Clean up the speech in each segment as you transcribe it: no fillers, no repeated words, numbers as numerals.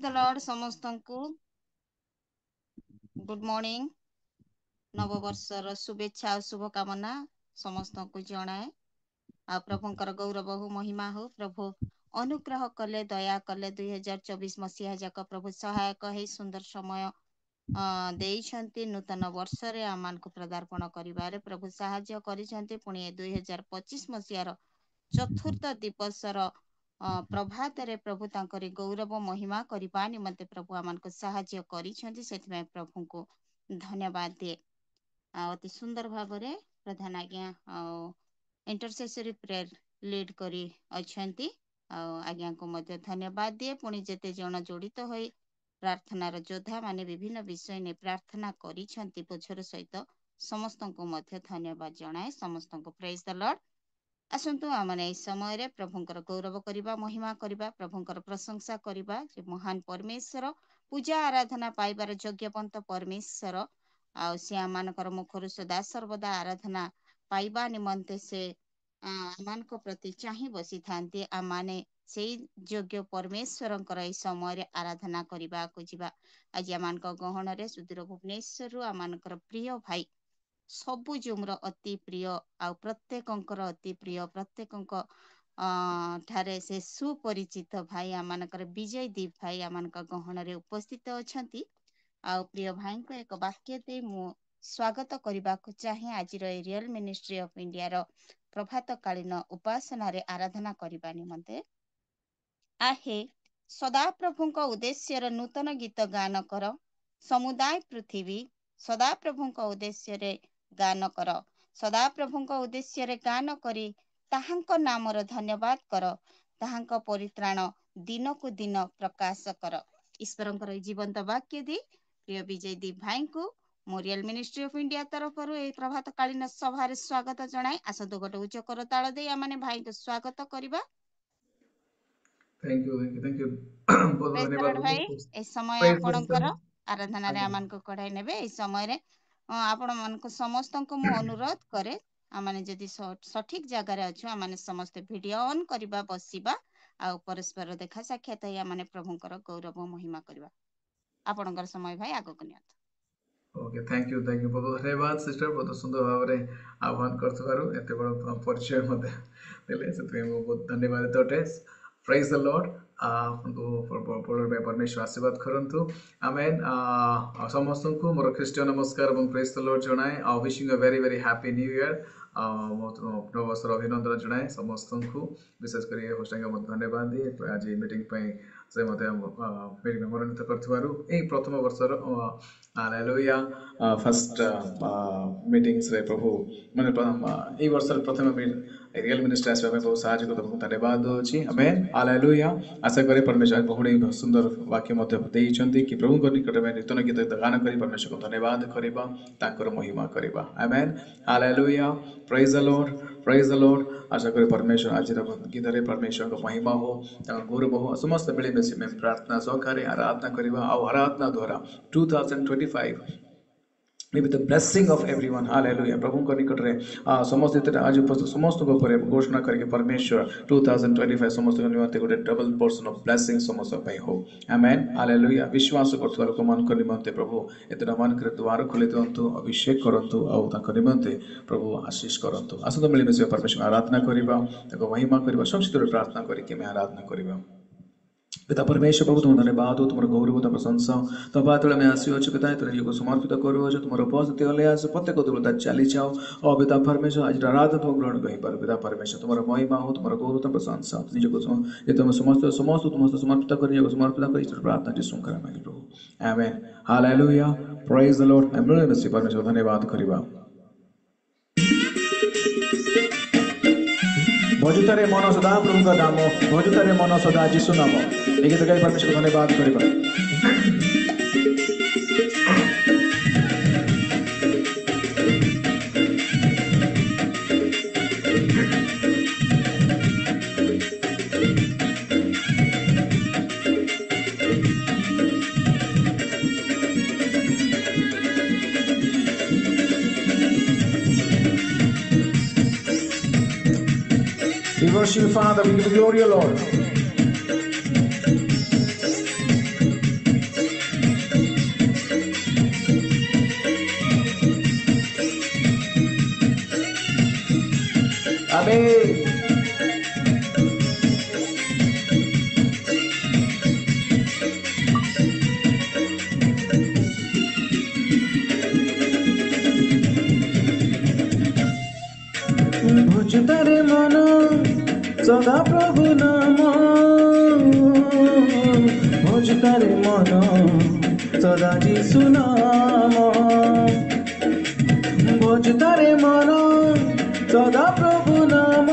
The Lord समस्तंकु good morning नववर्षर शुभेच्छा और शुभकामना समस्तंकु जणाए आ प्रभुंकर गौरव हो महिमा हो प्रभु अनुग्रह कले दया कले 2024 मसीहा जाक प्रभु सहायक है सुंदर समय देइछन्ति नूतन वर्षरे आमानकु प्रदार्पण करिबारे प्रभु साहाय्य करिसन्ति पुणी 2025 मसीहार चतुर्थ दिवसर प्रभातरे प्रभु तांकरी गौरव महिमा करिबा निमंते प्रभु आमानकु साहाय्य करिसन्ति सेथिमे प्रभु को धन्यवाद दिए अति सुंदर भाबरे प्रधान आज्ञा इंटरसेसरी प्रेयर लीड करी अछंती आज्ञा को मध्य धन्यवाद दिए पुणी जेते जन जोड़ित होई प्रार्थनार योद्धा माने विभिन्न विषय ने प्रार्थना करिसन्ति बोझर सहित समस्तंको मध्य धन्यवाद जणाए समस्तंको प्रेज द लॉर्ड आसंतु आमने इस समय रे प्रभुंकर गौरव करिबा महिमा करिबा प्रभुंकर प्रशंसा करिबा जे महान परमेश्वर पूजा आराधना पाइबार योग्यपंत परमेश्वर आ से आमानकर मुखरु सदा सर्वदा आराधना पाइबा निमंते से आमानको प्रति चाहि बसी थांती आमाने सेई योग्य परमेश्वरंकर एई समय आराधना करिबा को जिबा आज आमानक गहन रे सुदूर भुवनेश्वर आमानकर प्रिय भाई सबु जुमर अति प्रिय आ प्रत्येकंकर अति प्रिय प्रत्येकंक ठारे से सुपरिचित भाई आमानकर विजय दीप भाई आमानक गहन रे उपस्थित अछंती आ प्रिय भाई को एक वाक्य दे मु स्वागत करबा को चाहे आज रियल मिनिस्ट्री ऑफ इंडिया रो प्रभात कालीन उपासना रे आराधना करबा निमंते आहे सदा प्रभुंक उद्देश्य नूतन गीत गान कर समुदाय पृथ्वी सदा प्रभुंक उद्देश्य रे गान कर सदा प्रभुंक उद्देश्य रे गान करी ताहांक नामर धन्यवाद कर ताहांक परित्राण दिन को दिन प्रकाश कर ईश्वरंकर जीवंत वाक्य दी प्रिय विजय दीप भाई को मोरियल मिनिस्ट्री ऑफ इंडिया तरफ प्रभात कालीन सभा स्वागत जनाए आसतु गोटे उच्च कर ताल दे आमाने भाई को स्वागत करबा थैंक यू बहुत धन्यवाद भाई ए समय आपणकर आराधना रे आमान को कढाई नेबे ए समय रे आपण मन को समस्त को मु अनुरोध करे आमाने जदि सठिक जगह रे अछु आमाने समस्त वीडियो ऑन करबा बसिबा आ परस्पर देखा साक्षात है आमाने प्रभुंकर गौरव महिमा करबा आपणकर समय भाई आगो कनियत ओके थैंक यू बहुत धन्यवाद सिस्टर बहुत सुंदर भाव में आह्वान करथबारु एते बड़ परिचय मते देले से बहुत धन्यवाद तोटे प्रेज द लॉर्ड परमेश्वर आशीर्वाद करंतु आमेन समस्त को मोर ख्रीष्ट नमस्कार और प्रेज द लॉर्ड जनाए wishing a very very happy new year नववर्षर अभिनंदन जनाए समस्त को विशेषकर होस्टिंग धन्यवाद दिए आज मीटिंग से मीटिंग में मनोनीत कर प्रथम वर्षर हालेलुया फर्स्ट मीटिंग्स रे प्रभु माने ए वर्ष प्रथम रियल मिनिस्ट्री आसवा बहुत साहाय्य करते धन्यवाद अच्छी आमेन हालेलुया आशा करे परमेश्वर बहुत सुंदर वाक्य देइछन्ति कि प्रभु को निकट में नूतन गीत गान करी परमेश्वर को धन्यवाद करिबा तांकर महिमा करिबा amen hallelujah praise the lord आशा करे परमेश्वर आज गीत रे परमेश्वर को महिमा हो गौरव हो समस्त मिली मिसी में प्रार्थना सहकारे आराधना करिबा और आराधना द्वारा 2025 with the blessing of everyone hallelujah प्रभु को निकट रे समस्त आज उपस्थित समस्त को पर घोषणा करके परमेश्वर 2025 समस्त को निमंते गोटे डबल पोर्शन ऑफ ब्लेसिंग समस्त पई हो आमेन हालेलुया विश्वास करथुवा लोक मान को निमंते प्रभु एतरा मान कर द्वार खोले दंतु अभिषेक करंतु और ताको निमंते प्रभु आशीष करंतु आसत मिली मिसे परमेश्वर आराधना करिबा ताको महिमा करिबा संक्षिप्त प्रार्थना करिके मैं आराधना करिबा पिता परमेश्वर प्रभु तुम धन्यवाद हो तुम गौरव तुम प्रशंसा तुम बात में आसुच पिता तुम युग समर्पित करूँ तुम उपस्थित हले आस प्रत्येक दुर्लता चली जाओ और पिता परमेश्वर आज आराधना तुम ग्रहण कर पिता परमेश्वर तुम महिमा हो तुम गौरव तुम प्रशंसा निजक तुम समस्त तुम समर्पित कर निजक समर्पित कर प्रार्थना श्रृंखला मांगे प्रभु आमेन हालेलुया प्रेज द लॉर्ड परमेश्वर धन्यवाद करिबा भजुतारे मन सदा प्रभु का नाम भजुतारे मन सदा जीशु नाम एक जगह परमेश्वर को धन्यवाद करिबा We worship you, Father. We give you glory, Lord. आमेन। भोजुतारे मन सदा प्रभु नाम, भोजुतारे मन सदा जीशु नाम, भोजुतारे मन सदा प्रभु नाम,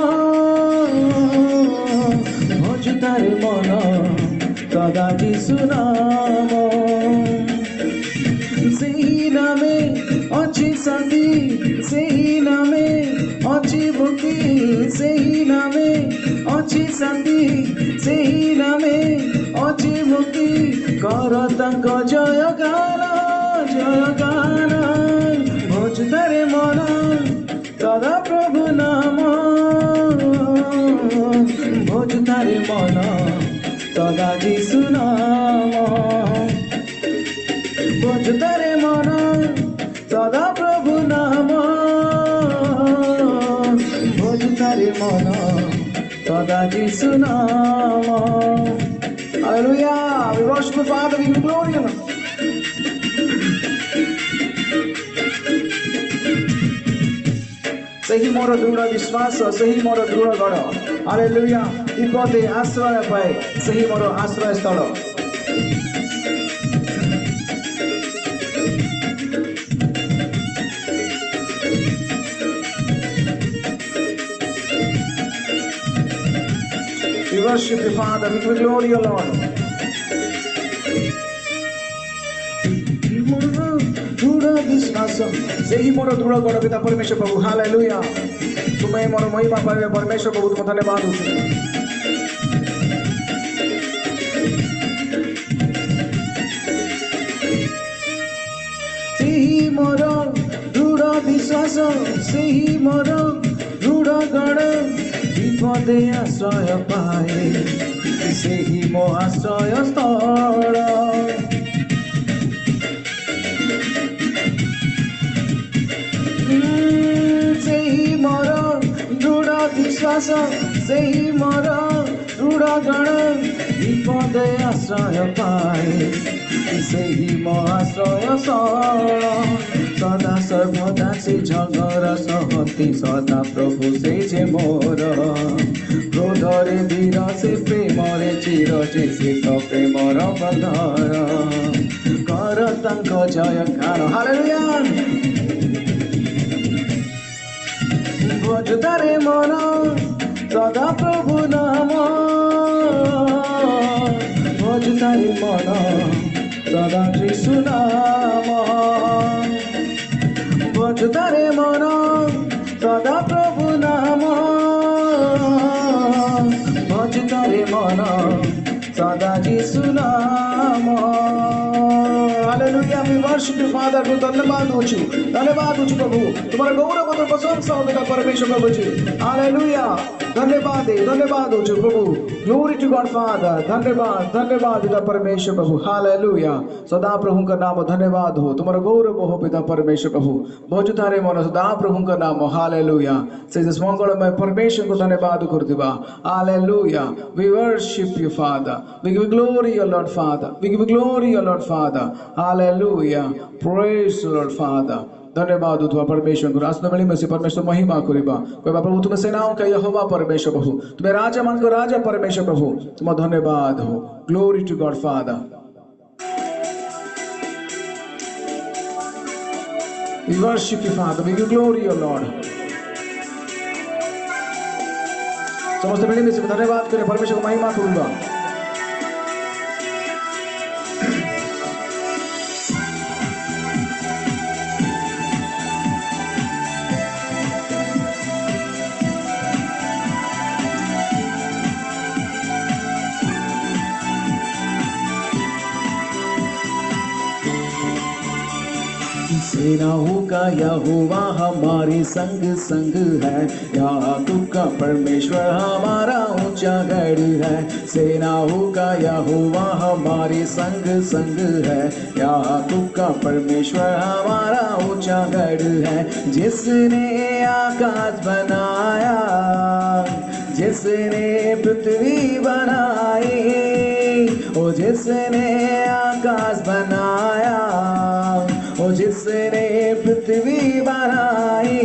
भोजुतारे मन सदा जीशु नाम। सेही नामे अच्छी शांति, सेही नामे अच्छी मुक्ति, सेही नामे अच्छी शांति, सेही नामे अच्छी मुक्ति। कर तांक जयगान जयगान, भोजुतारे मन सदा प्रभु नाम, भोजुतारे मन सदा जीशु नाम, भोजुतारे मन सदा प्रभु नाम, भोजुतारे मन सदा जीशु नाम। Hallelujah. We worship the Father, we give glory. सही मोर दृढ़ विश्वास, सही मोर दृढ़ गढ़। हालेलुया। विपदे आश्रय पाए, सही मोर आश्रय स्थल। We worship you, Father. We give glory, O Lord. दृढ़ विश्वास, सही मोर दृढ़ गढ़ पिता परमेश्वर प्रभु। हालेलुया। तुम्हें मोर महिमा पाइबे परमेश्वर प्रभु, तुम धन्यवाद होछु। सही मोर दृढ़ विश्वास, सही मोर दृढ़ गढ़, विपदे आश्रय पाए, सही मो आश्रय स्थल। सही मोर दृढ़ विश्वास, सही मोर दृढ़ गढ़, विपदे आश्रय पाए, सही मो आश्रय स्थल। सदा सर्वदा से झगड़ सहती, सदा प्रभु से जे मोर, क्रोधरे वीर से प्रेमरे चिर, से प्रेमर बंधर। कर तांक जयगान। हालेलुया। भोजुतारे मन सदा प्रभु नाम, भोजुतारे मन सदा जीशु नाम, भोजुतारे मन सदा प्रभु नाम, भोजुतारे मन सदा जीशु नाम। Hallelujah. We worship you, Father. धन्यवाद होछु, धन्यवाद होछु प्रभु। तुम्हारा गौरव और प्रशंसा हो बेटा परमेश्वर प्रभु जी। हालेलुया। धन्यवाद होछु प्रभु। Glory to God, Father. धन्यवाद पिता परमेश्वर प्रभु। हालेलुया। सदा प्रभु का नाम धन्यवाद हो, तुम्हारा गौरव हो पिता परमेश्वर प्रभु। भोजुतारे मन सदा प्रभु का नाम। हालेलुया। से जिस मंगलमय परमेश्वर को धन्यवाद करदिबा। Hallelujah. We worship you, Father. We give you glory, O Lord Father. We give you glory, O Lord Father. Hallelujah. Praise the Lord Father. धन्यवाद हो तुम्हारा परमेश्वर को। रास्ते में में से परमेश्वर महिमा करिबा। कोई प्रभु तुम्हें सेनाओं का यहोवा परमेश्वर प्रभु, तुम्हें राजा मान को राजा परमेश्वर प्रभु, तुम्हारा धन्यवाद हो। Glory to God, Father. We worship you, Father. We give glory, O Lord. समस्त मिली में से धन्यवाद करें, परमेश्वर को महिमा करूंगा। सेनाओं का यहोवा हमारे संग संग है, याकूब का परमेश्वर हमारा ऊंचा गढ़ है। सेनाओं का यहोवा हमारे संग संग है, याकूब का परमेश्वर हमारा ऊंचा गढ़ है। जिसने आकाश बनाया, जिसने पृथ्वी बनाई, ओ जिसने आकाश बनाया, ओ जिसने पृथ्वी बनाई,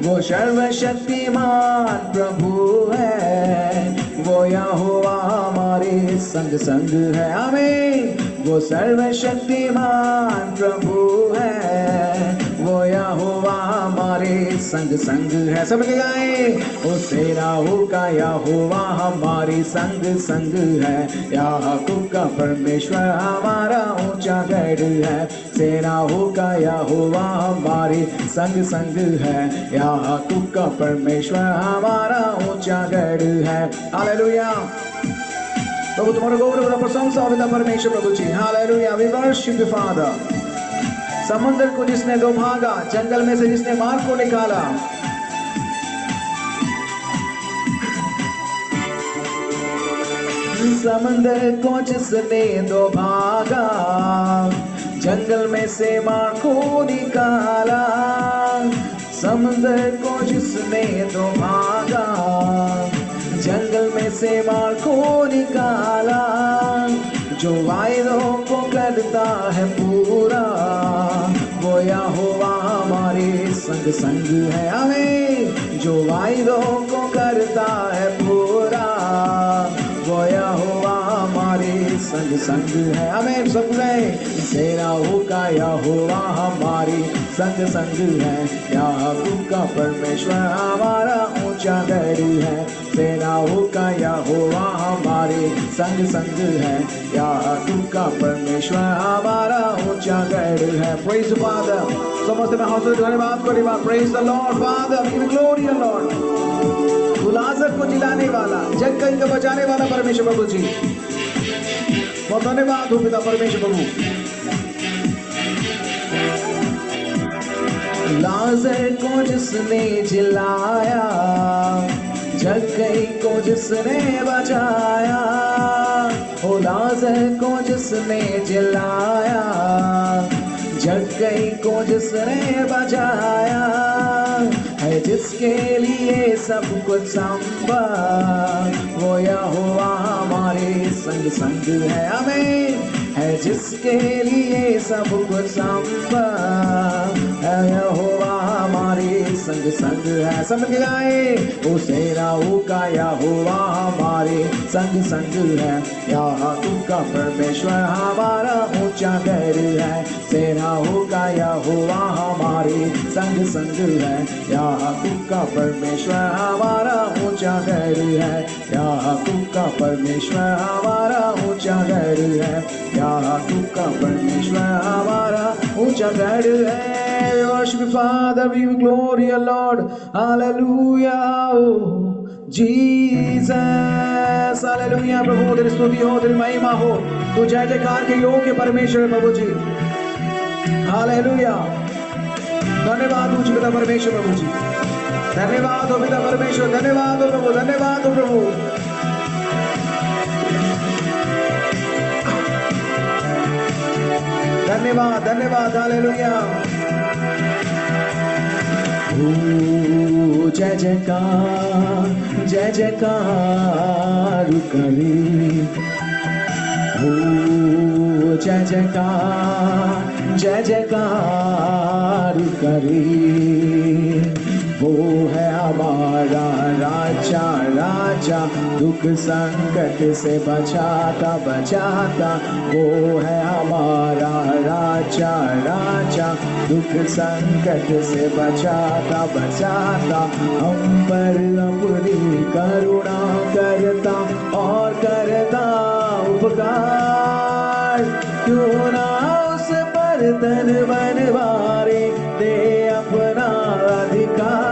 वो सर्वशक्तिमान प्रभु है, वो यहोवा हमारे संग संग है। आमीन। वो सर्वशक्तिमान प्रभु है, वो यहोवा हमारे संग संग है। सब के गाए। ओ सेनाओं का यहोवा हमारी संग संग है, याकूब का परमेश्वर हमारा ऊंचा गढ़ है। सेनाओं का यहोवा हमारी संग संग है, याकूब का परमेश्वर हमारा ऊंचा गढ़ है। हालेलुया। प्रभु तुम्हारा गौरव और प्रशंसा हो पिता परमेश्वर प्रभु जी। हालेलुया। We worship you father. समुद्र को जिसने दो भागा, जंगल में से जिसने मार्ग को निकाला, समंदर को जिसने दो भागा, जंगल में से मार्ग को निकाला, समंदर को जिसने दो भागा, जंगल में से मार्ग को निकाला, जो वायदों को करता है पूरा, वो यहोवा हमारे संग संग है। आमीन। जो वायदों को करता है पूरा, वो यहोवा हमारे संग संग है। आमीन। सब गए। सेनाओं का यहोवा हमारी संग संग है, याकूब का परमेश्वर हमारा ऊंचा गढ़ है। सेनाओं का यहोवा हमारे संग संग है, याकूब का परमेश्वर हमारा ऊंचा गढ़ है। Praise father. समस्त में हौसले धन्यवाद करें। Praise the lord father. Give glory to lord. लाजर को जिलाने वाला, जग कहीं को बचाने वाला परमेश्वर प्रभु जी, बहुत धन्यवाद हो पिता परमेश्वर प्रभु। लाजर को जिसने जिलाया, जग कहीं को जिसने बचाया, ओ लाजर को जिसने जिलाया, जग कहीं को जिसने बचाया, है जिसके लिए सब कुछ संभव, वो यहोवा हमारे संग संग है। आमीन। है जिसके लिए सब कुछ संभव, है यहोवा हमारे संग संग है। सब गाए। ओ सेनाओं का यहोवा हमारे संग संग है, याकूब का परमेश्वर हमारा ऊंचा गढ़ है। सेनाओं का यहोवा हमारे संग संग है, याकूब का परमेश्वर हमारा ऊंचा गढ़ है। याकूब का परमेश्वर हमारा ऊंचा गढ़ है, याकूब का परमेश्वर हमारा ऊंचा गढ़ है। Worship Father, we give glory, Lord. Hallelujah, oh Jesus. Hallelujah. प्रभु तेरी स्तुति हो, तेरी महिमा हो, तू जय जयकार के योग्य परमेश्वर प्रभु जी। हालेलुया। धन्यवाद हो पिता परमेश्वर प्रभु जी। धन्यवाद हो पिता परमेश्वर। धन्यवाद हो प्रभु। धन्यवाद हो प्रभु। धन्यवाद। धन्यवाद। हालेलुया। जय जयकार, जय जयकार करे, जय जयकार, जय जयकार करे, वो है हमारा राजा, राजा दुख संकट से बचाता बचाता, वो है हमारा राजा, राजा दुख संकट से बचाता बचाता, हम पर अपनी करुणा करता और करता उपकार, क्यों ना उस पर तन बनवारे दे अपना अधिकार।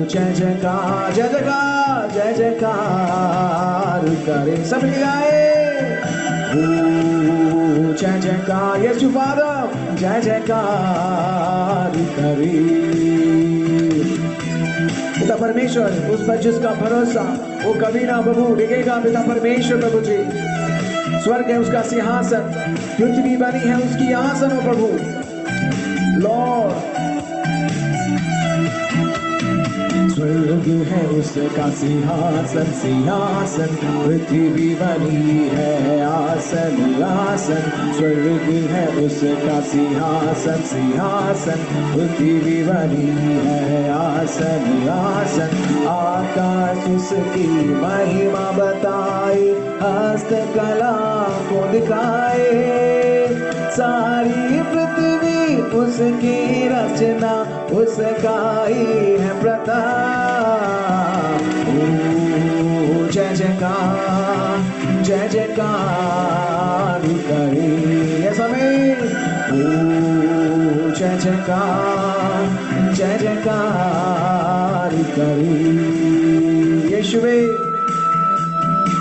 जय जयकार, जय जयकार, जय जयकार करे, सब गाए। जय जयकार यीशु फादर, जय जयकार करे। पिता परमेश्वर, उस पर जिसका भरोसा वो कभी ना प्रभु डिगेगा। पिता परमेश्वर प्रभु जी, स्वर्ग है उसका सिंहासन, पृथ्वी बनी है उसकी आसन हो प्रभु। लॉर्ड, स्वर्ग है उसका सिंहासन, सिंहासन, पृथ्वी बनी है आसन, आसन। स्वर्ग है उसका सिंहासन, सिंहासन, पृथ्वी बनी है आसन, आसन। आकाश उसकी महिमा बताए, हस्तकला को दिखाए। सारी पृथ्वी उसकी रचना, उसका ही है प्रताप। जय जयकार, जय जयकार करे ये समय। जय जयकार, जय जयकार करे यीशुवे।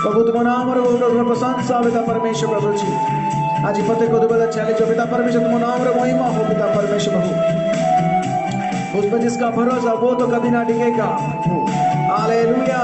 प्रभु तुम नाम रो प्रशंसा पिता परमेश्वर प्रभु जी। आज पते को दुबला चले जो पिता परमेश्वर तुम नाम रो महिमा हो पिता परमेश्वर प्रभु। उस पर जिसका भरोसा वो तो कभी ना डिगेगा। हालेलुया।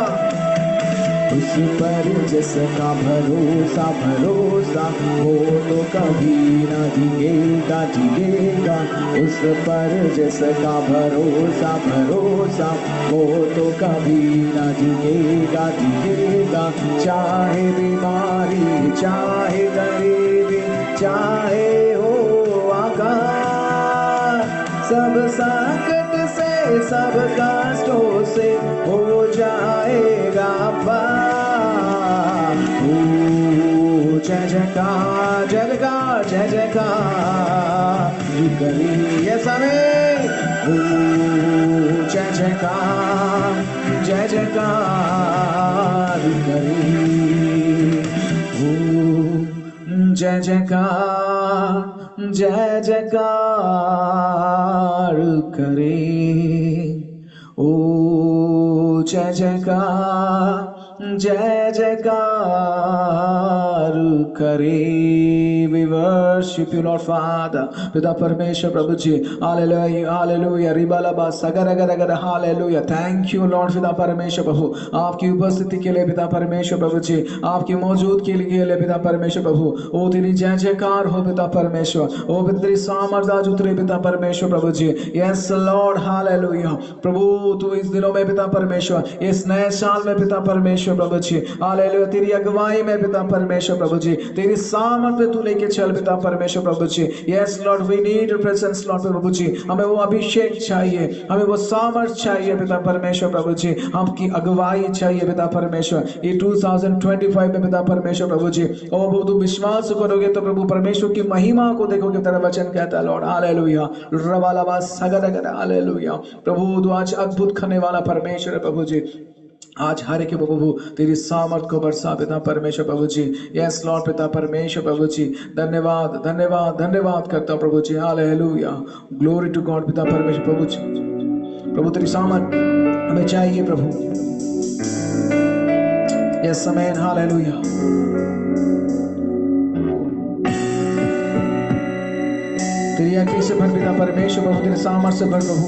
उस पर जिसका भरोसा, भरोसा वो तो कभी ना डिगेगा, डिगेगा। उस पर जिसका भरोसा, भरोसा वो तो कभी ना डिगेगा, डिगेगा। चाहे बीमारी, चाहे गरीबी, चाहे हो आकार, सब संकट से, सब कष्टों से हो जाएगा पार। जय जयकार, जय जयकार, जय जयकार करी ये समय। जय जयकार, जय जयकार करी। जय जयकार, जय जयकार करे। ओ जय जयकार, जय जयकार करे। We worship you Lord Father, पिता परमेश्वर प्रभु जी। हालेलुया, हालेलुया। रिबालाबा सगरगरगर, हालेलुया। थैंक यू लॉर्ड पिता परमेश्वर प्रभु, आपकी उपस्थिति के लिए पिता परमेश्वर प्रभु जी, आपकी मौजूद के लिए पिता परमेश्वर प्रभु। ओ तेरी जय जयकार हो पिता परमेश्वर। ओ तेरी सामर्थ आज उतरे पिता परमेश्वर प्रभु जी। यस लॉर्ड, हालेलुया। प्रभु तू इस दिनों में पिता परमेश्वर, इस नए साल में पिता परमेश्वर प्रभु जी, हालेलुया, तेरी अगुवाई में पिता परमेश्वर प्रभु जी, तेरी सामर्थ में तू लेके चल पिता परमेश्वर प्रभु जी। Yes lord, we need your presence lord प्रभु जी। हमें वो अभिषेक चाहिए, हमें वो सामर्थ चाहिए पिता परमेश्वर प्रभु जी, आपकी अगुवाई चाहिए पिता परमेश्वर। ये 2025 में पिता परमेश्वर प्रभु जी, और वो तू विश्वास करोगे तो प्रभु परमेश्वर की महिमा को देखोगे, तेरा वचन कहता है लॉर्ड। हालेलुया, रबालाबा सगरगरा, हालेलुया। प्रभु तू आज अद्भुत करने वाला परमेश्वर है प्रभु जी। आज हर एक प्रभु तेरी सामर्थ को बरसा पिता परमेश्वर प्रभु जी। यस लॉर्ड पिता परमेश्वर प्रभु जी, धन्यवाद धन्यवाद धन्यवाद करता हूं प्रभु जी। हालेलुया, ग्लोरी टू गॉड पिता परमेश्वर प्रभु जी। प्रभु तेरी सामर्थ हमें चाहिए प्रभु। Yes amen, hallelujah. तेरी आज्ञा से भर पिता परमेश्वर प्रभु, तेरे सामर्थ से भर प्रभु।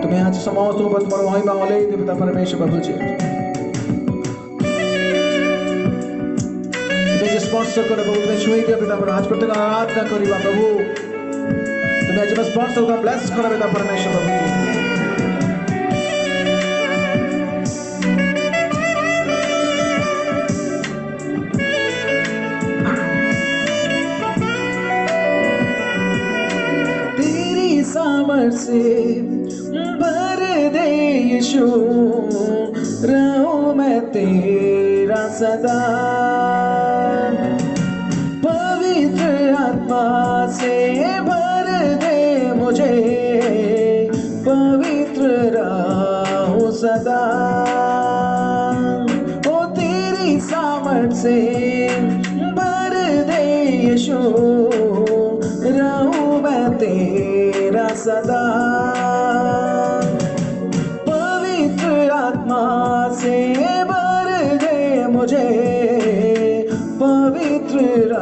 तुम्हें आज समस्त ऊपर तुम्हारा महिमा वाले पिता परमेश्वर प्रभु जी। तुम्हें स्पर्श करो प्रभु, तुम्हें छुई दिया पिता प्रभु। आज प्रत्येक आराधना करिबा प्रभु, तुम्हें आज स्पर्श करो, ब्लेस करो पिता परमेश्वर प्रभु जी। तेरी सामर्थ से भर दे यीशु, रहूं मैं तेरा सदा। पवित्र आत्मा से भर दे मुझे, पवित्र रहूं सदा। ओ तेरी सामर्थ से भर दे यीशु, रहूं मैं तेरा सदा। से भर दे मुझे, पवित्र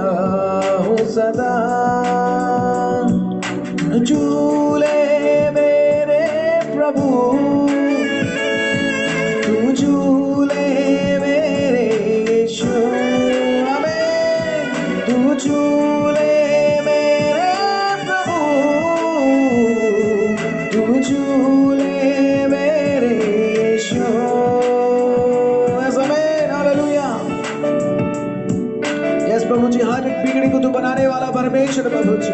सदा, झूले मेरे प्रभु, तू झूले मेरे यीशु, आमीन। तू झूले मेरे प्रभु, तू झूले मेरे यीशु, आमीन, हालेलुया। यस प्रभु जी, हर एक बिगड़ी को तू बनाने वाला परमेश्वर प्रभु जी,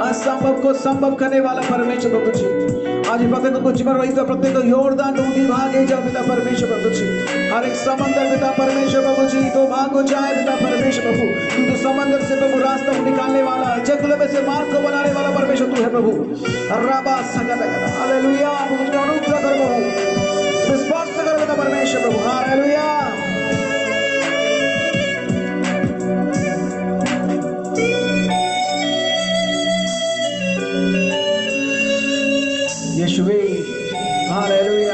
असंभव को संभव करने वाला परमेश्वर प्रभु जी, आज प्रत्येक को जीवन रहित प्रत्येक योगदान दो भागे जाओ पिता परमेश्वर प्रभु जी। हर एक समंदर पिता परमेश्वर प्रभु जी दो भाग हो जाए पिता परमेश्वर प्रभु, तू तो समंदर से प्रभु रास्ता को निकालने वाला, जंगलों में से मार्ग को बनाने वाला परमेश्वर तू है प्रभु। रबा सकता, हालेलुया। प्रभु तुझे अनुग्रह कर प्रभु, तुझे स्पर्श कर पिता परमेश्वर प्रभु, हालेलुया। यीशुवे, हालेलुया।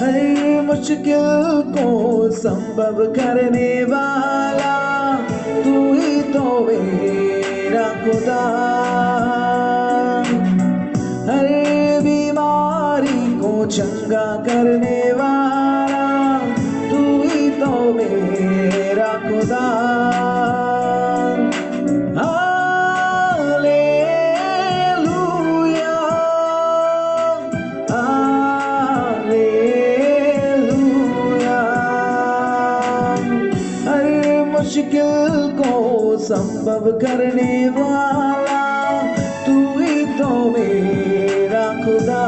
हर मुश्किल को संभव करने वाला तू ही तो मेरा खुदा, हर बीमारी को चंगा करने वाला तू ही तो मेरा खुदा, मुश्किल को संभव करने वाला तू ही तो मेरा खुदा,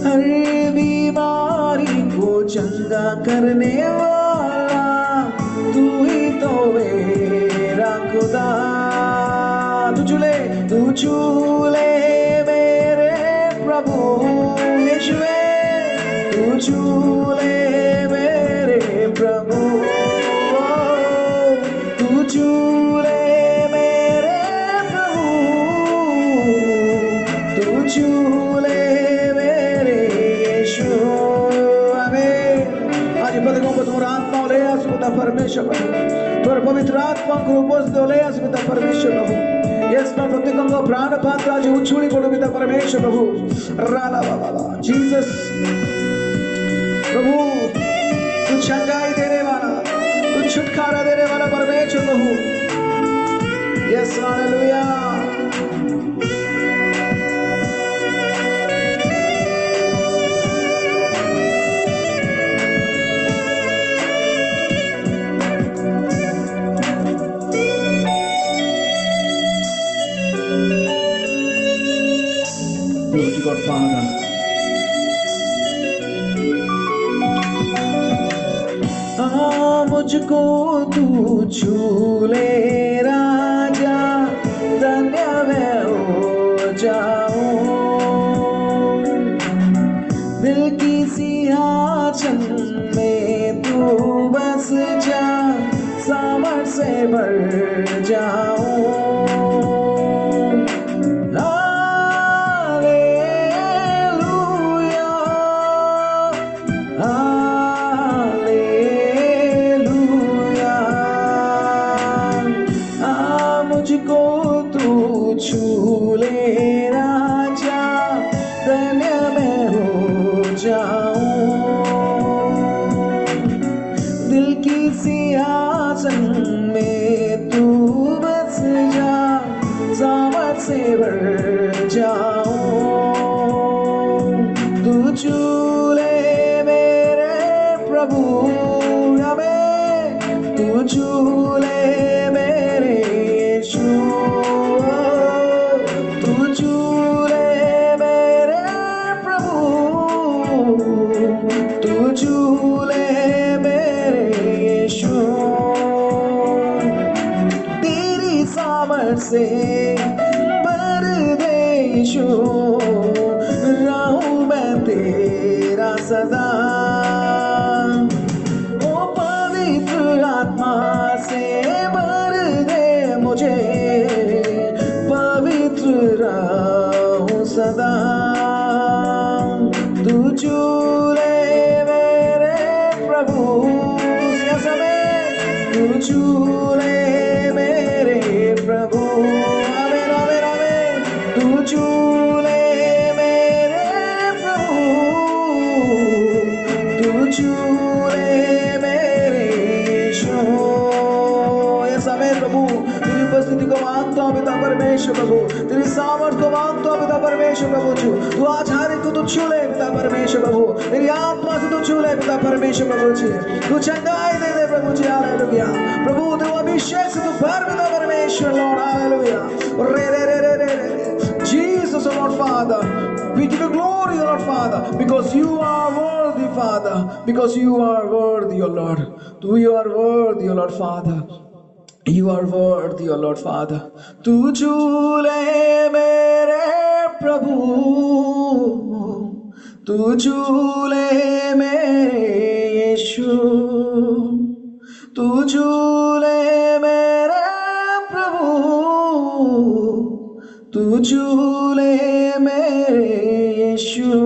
हर बीमारी को चंगा करने वाला तू ही तो मेरा खुदा। तू झूले मेरे प्रभु यीशुवे, तू झूले मेरे प्रभु, तू झूले मेरे प्रभु, तू झूले मेरे यीशु, आमीन। आज प्रत्येक को तुम्हारा आत्मा ले आसुता परमेश्वर प्रभु, तुम्हारा पवित्र आत्मा को उपस्थित ले आसुता परमेश्वर प्रभु। यस मैं प्रत्येक को प्राण पात्र आज उछूड़ी पड़ो पिता परमेश्वर प्रभु, राला बाबा जीसस प्रभु, तू चंगाई देने वाला, तू छुटकारा देने वाला परमेश्वर प्रभु। यस हालेलुया। God Father, मुझको तू छूले राजा, धन्य मैं हो जाऊं, दिल की सिंहासन में तू बस जा, सामर्थ से भर जाऊं, छूले राजा, धन्य मैं हो जाऊं, दिल की सिंहासन में तू बस जा, सामर्थ से भर जाऊं, तू झूले मेरे प्रभु, आमीन। तू झूले मेरे यीशु, झूले मेरे यीशु, तेरी सामर्थ से भर दे यीशु, रहूं मैं तेरा सदा, ओ पवित्र आत्मा से भर दे मुझे, पवित्र रहूं सदा, तू झूले मेरे प्रभु। तू झूले मेरे प्रभु, आमेन आमेन आमेन, तू झूले मेरे प्रभु, तू झूले मेरे यीशु। यस आमेन प्रभु, तेरी उपस्थिति को मांगता हूँ पिता परमेश्वर प्रभु, तेरी सामर्थ को मांगता हूँ पिता परमेश्वर प्रभु जी, तू आज हर एक को तू छूले पिता परमेश्वर प्रभु, तेरी आत्मा से तू छूले पिता परमेश्वर प्रभु जी, तू चंगाई दे दे प्रभु जी, हालेलुया प्रभु, तू अभिषेक से तू भर पिता परमेश्वर लॉर्ड, हालेलुया रे रे रे रे रे Jesus, O Lord Father, we give you glory, O Lord Father, because you are worthy, Father, because you are worthy, O Lord, you are worthy, O Lord Father, you are worthy, O Lord Father, तू झूले मेरे प्रभु, तू झूले मेरे यीशु, तू झूले मेरे प्रभु, तू झूले मेरे यीशु।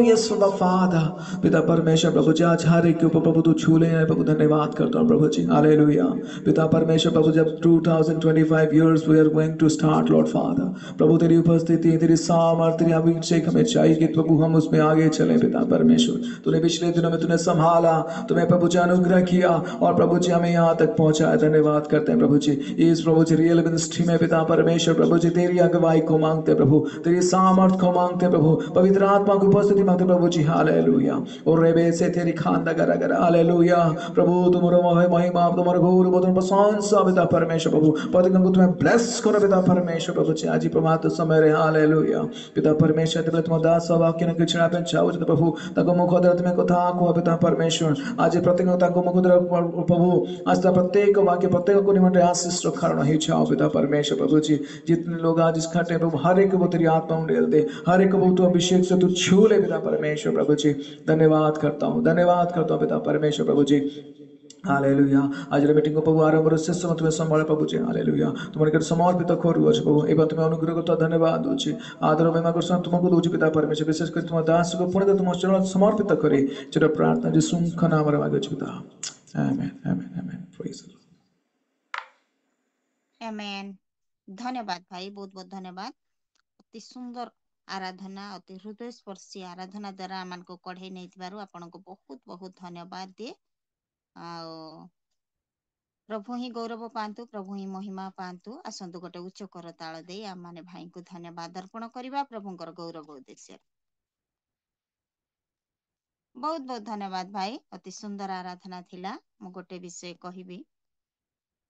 यस फादर, पिता परमेश्वर प्रभु जी, आज हर एक के ऊपर प्रभु तू छूले हैं प्रभु, धन्यवाद करता हूँ प्रभु जी, हालेलुया पिता परमेश्वर प्रभु, जब 2025 years we are going to start Lord Father, प्रभु तेरी उपस्थिति, तेरी सामर्थ, तेरी अभिषेक हमें चाहिए कि प्रभु हम उसमें आगे चलें पिता परमेश्वर, तूने पिछले दिनों में तूने संभाला, तुम्हें प्रभु जी अनुग्रह किया और प्रभु जी हमें यहाँ तक पहुँचाया, धन्यवाद करते हैं प्रभु जी। इस प्रभु जी रियल मिनिस्ट्री में पिता परमेश्वर प्रभु जी तेरी अगुवाई को मांगते प्रभु, तेरी सामर्थ को मांगते प्रभु, पवित्र आत्मा की उपस्थिति मांगते प्रभु जी, हालेलुया और रेबे से तेरी खांदा करा करा, हालेलुया प्रभु, तुम्हारा महिमा, तुम्हारा गौरव, तुम्हारा प्रशंसा पिता परमेश्वर प्रभु, पतिगण को तुम्हें ब्लेस करो पिता परमेश्वर प्रभु जी, आज प्रभात समय रे, हालेलुया पिता परमेश्वर, तेरे तुम दास वाक्य न किछड़ा पे चाहो प्रभु, ताको मुख द्वारा तुम्हें कथा को पिता परमेश्वर, आज प्रत्येक ताको मुख द्वारा प्रभु, आज प्रत्येक वाक्य प्रत्येक को निमंत्रण आशीष रो कारण ही चाहो पिता परमेश्वर प्रभु जी, जितने लोग आज इस खटे प्रभु, हर एक को तेरी आत्मा में डाल दे, हर एक को तू अभिषेक से तू छू ले पिता परमेश्वर प्रभु जी, धन्यवाद करता हूँ पिता परमेश्वर प्रभु जी, हालेलुया। आज मीटिंग को प्रभु आरंभ से तुम्हें संभाल प्रभु जी, हालेलुया तुम्हारे घर समर्पित करूँच प्रभु, एवं तुम्हें अनुग्रह करता धन्यवाद दूची, आदर महिमा कर तुमको दूची पिता परमेश्वर, विशेष कर तुम दास को पुण्य तुम चरण समर्पित करे, चलो प्रार्थना जी सुख नाम मांगे पिता, आमेन आमेन आमेन, प्रेज द लॉर्ड। आमेन। धन्यवाद भाई, बहुत बहुत धन्यवाद। अति सुंदर आराधना, अति हृदय स्पर्शी आराधना द्वारा आम को कढ़े नहीं, आपन को बहुत बहुत धन्यवाद दिए। आओ प्रभु ही गौरव पांतु, प्रभु ही महिमा पांतु। आसतु गोटे उच्च कर ताल दे आम माने भाई को धन्यवाद अर्पण करवा प्रभुंकर गौरव उद्देश्य। बहुत बहुत धन्यवाद भाई, अति सुंदर आराधना थिला। मु गोटे विषय कहबी,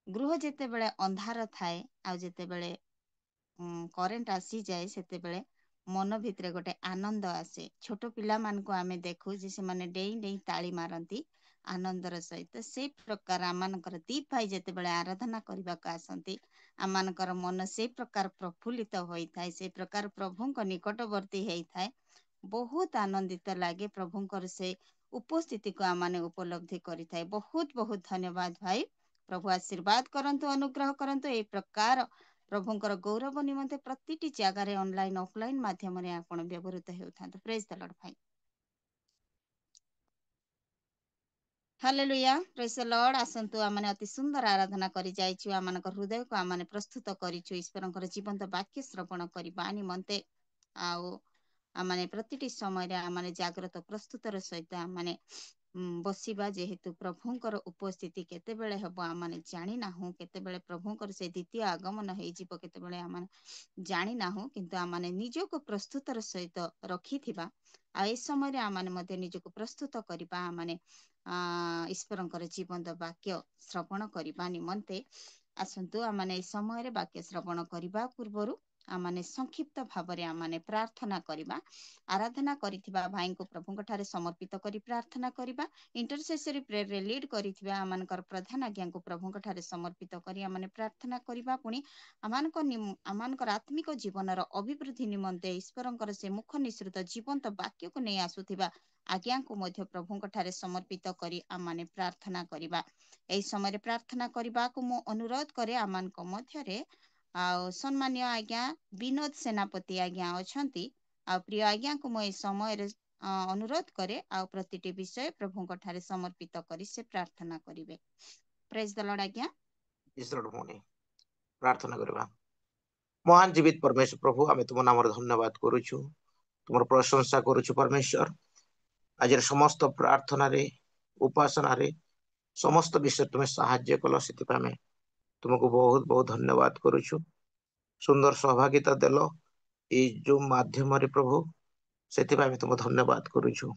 गृह जेते बेले अंधार थाए आ जेते बेले करेंट आसी जाए, सेते बेले मन भितरे गोटे आनंद आसे। छोट पिला मान को आमे देखु जे से माने डेई डेई ताली मारंती आनंदर सहित, से प्रकार आमानकर दीप भाई जेते बेले आराधना करबा का आसंती, आमानकर मन से प्रकार प्रफुल्लित होई थाए, से प्रकार प्रभुंक निकटवर्ती हेई थाए। बहुत आनंदित लागे प्रभुंकर से उपस्थिति को आमाने उपलब्धि करि थाए। बहुत बहुत धन्यवाद भाई, प्रभु आशीर्वाद करंतु, अनुग्रह करंतु। ए प्रकार प्रभुंकर गौरव निमंते प्रतिटी जगार ऑनलाइन ऑफलाइन माध्यम रे आपण व्यवहृत हेउथांतु। प्रेज द लॉर्ड भाई, हालेलुया, प्रेज द लॉर्ड। आसंतु आमाने अति सुंदर आराधना करि जाइछु, आमानकर हृदय को आमाने प्रस्तुत करिछु ईश्वरंकर जीवंत वाक्य श्रवण करिबा निमंते। आउ आमाने प्रतिटी समय आमाने जागृत प्रस्तुतर सहित आमाने बसिबा, जेहेतु प्रभुंकर उपस्थिति केतेबेले हबो आमाने जानि नाहु, केतेबेले प्रभुंकर से द्वितीय आगमन हेइ जिवो केतेबेले आमाने जानि नाहु, किंतु आमाने निजको प्रस्तुतर सहित रखिथिबा। आ ए समय रे आमाने मध्ये निजको प्रस्तुत करिबा, आमाने ईश्वरंकर जीवंत वाक्य श्रवण करिबा निमंते। आसंतु आमाने ए समय रे वाक्य श्रवण करिबा पूर्वरु आमाने संक्षिप्त भावरे आमाने प्रार्थना करिबा। आराधना करिथिबा भाई को प्रभुंक ठारे समर्पित करी प्रार्थना करिबा। इंटरसेसरी प्रेयर रे लीड करिथिबा आमानकर प्रधान आज्ञा को प्रभुंक ठारे समर्पित करी आमाने प्रार्थना करिबा। पुणी आमानकर आत्मिक जीवनर अभिवृद्धि निमंते ईश्वरंकर से मुख निसृत जीवंत वाक्य को नहीं आसुथिबा आज्ञा को मध्य प्रभुंक ठारे समर्पित करी आमाने प्रार्थना करिबा। एई समय रे प्रार्थना करिबा को मो अनुरोध करे आमानक मध्य रे सम्मानीय आज्ञा विनोद सेनापति आज्ञा अछंती। प्रिय आज्ञा को मो समय रे अनुरोध करे आ प्रतिटी विषय प्रभुंक ठारे समर्पित करी से प्रार्थना करिवे। प्रेज द लॉर्ड आज्ञा भूमि प्रार्थना करवा। महान जीवित परमेश्वर प्रभु आम तुम नाम धन्यवाद करुछु, तुम प्रशंसा करुछु परमेश्वर। आज समस्त प्रार्थना रे उपासना रे समस्त विषय तुम्हें साहाय्य कल, से तुमको बहुत बहुत धन्यवाद करुछु। सुंदर सहभागिता देल ये जो माध्यम रे प्रभु, से तुम धन्यवाद करुछु।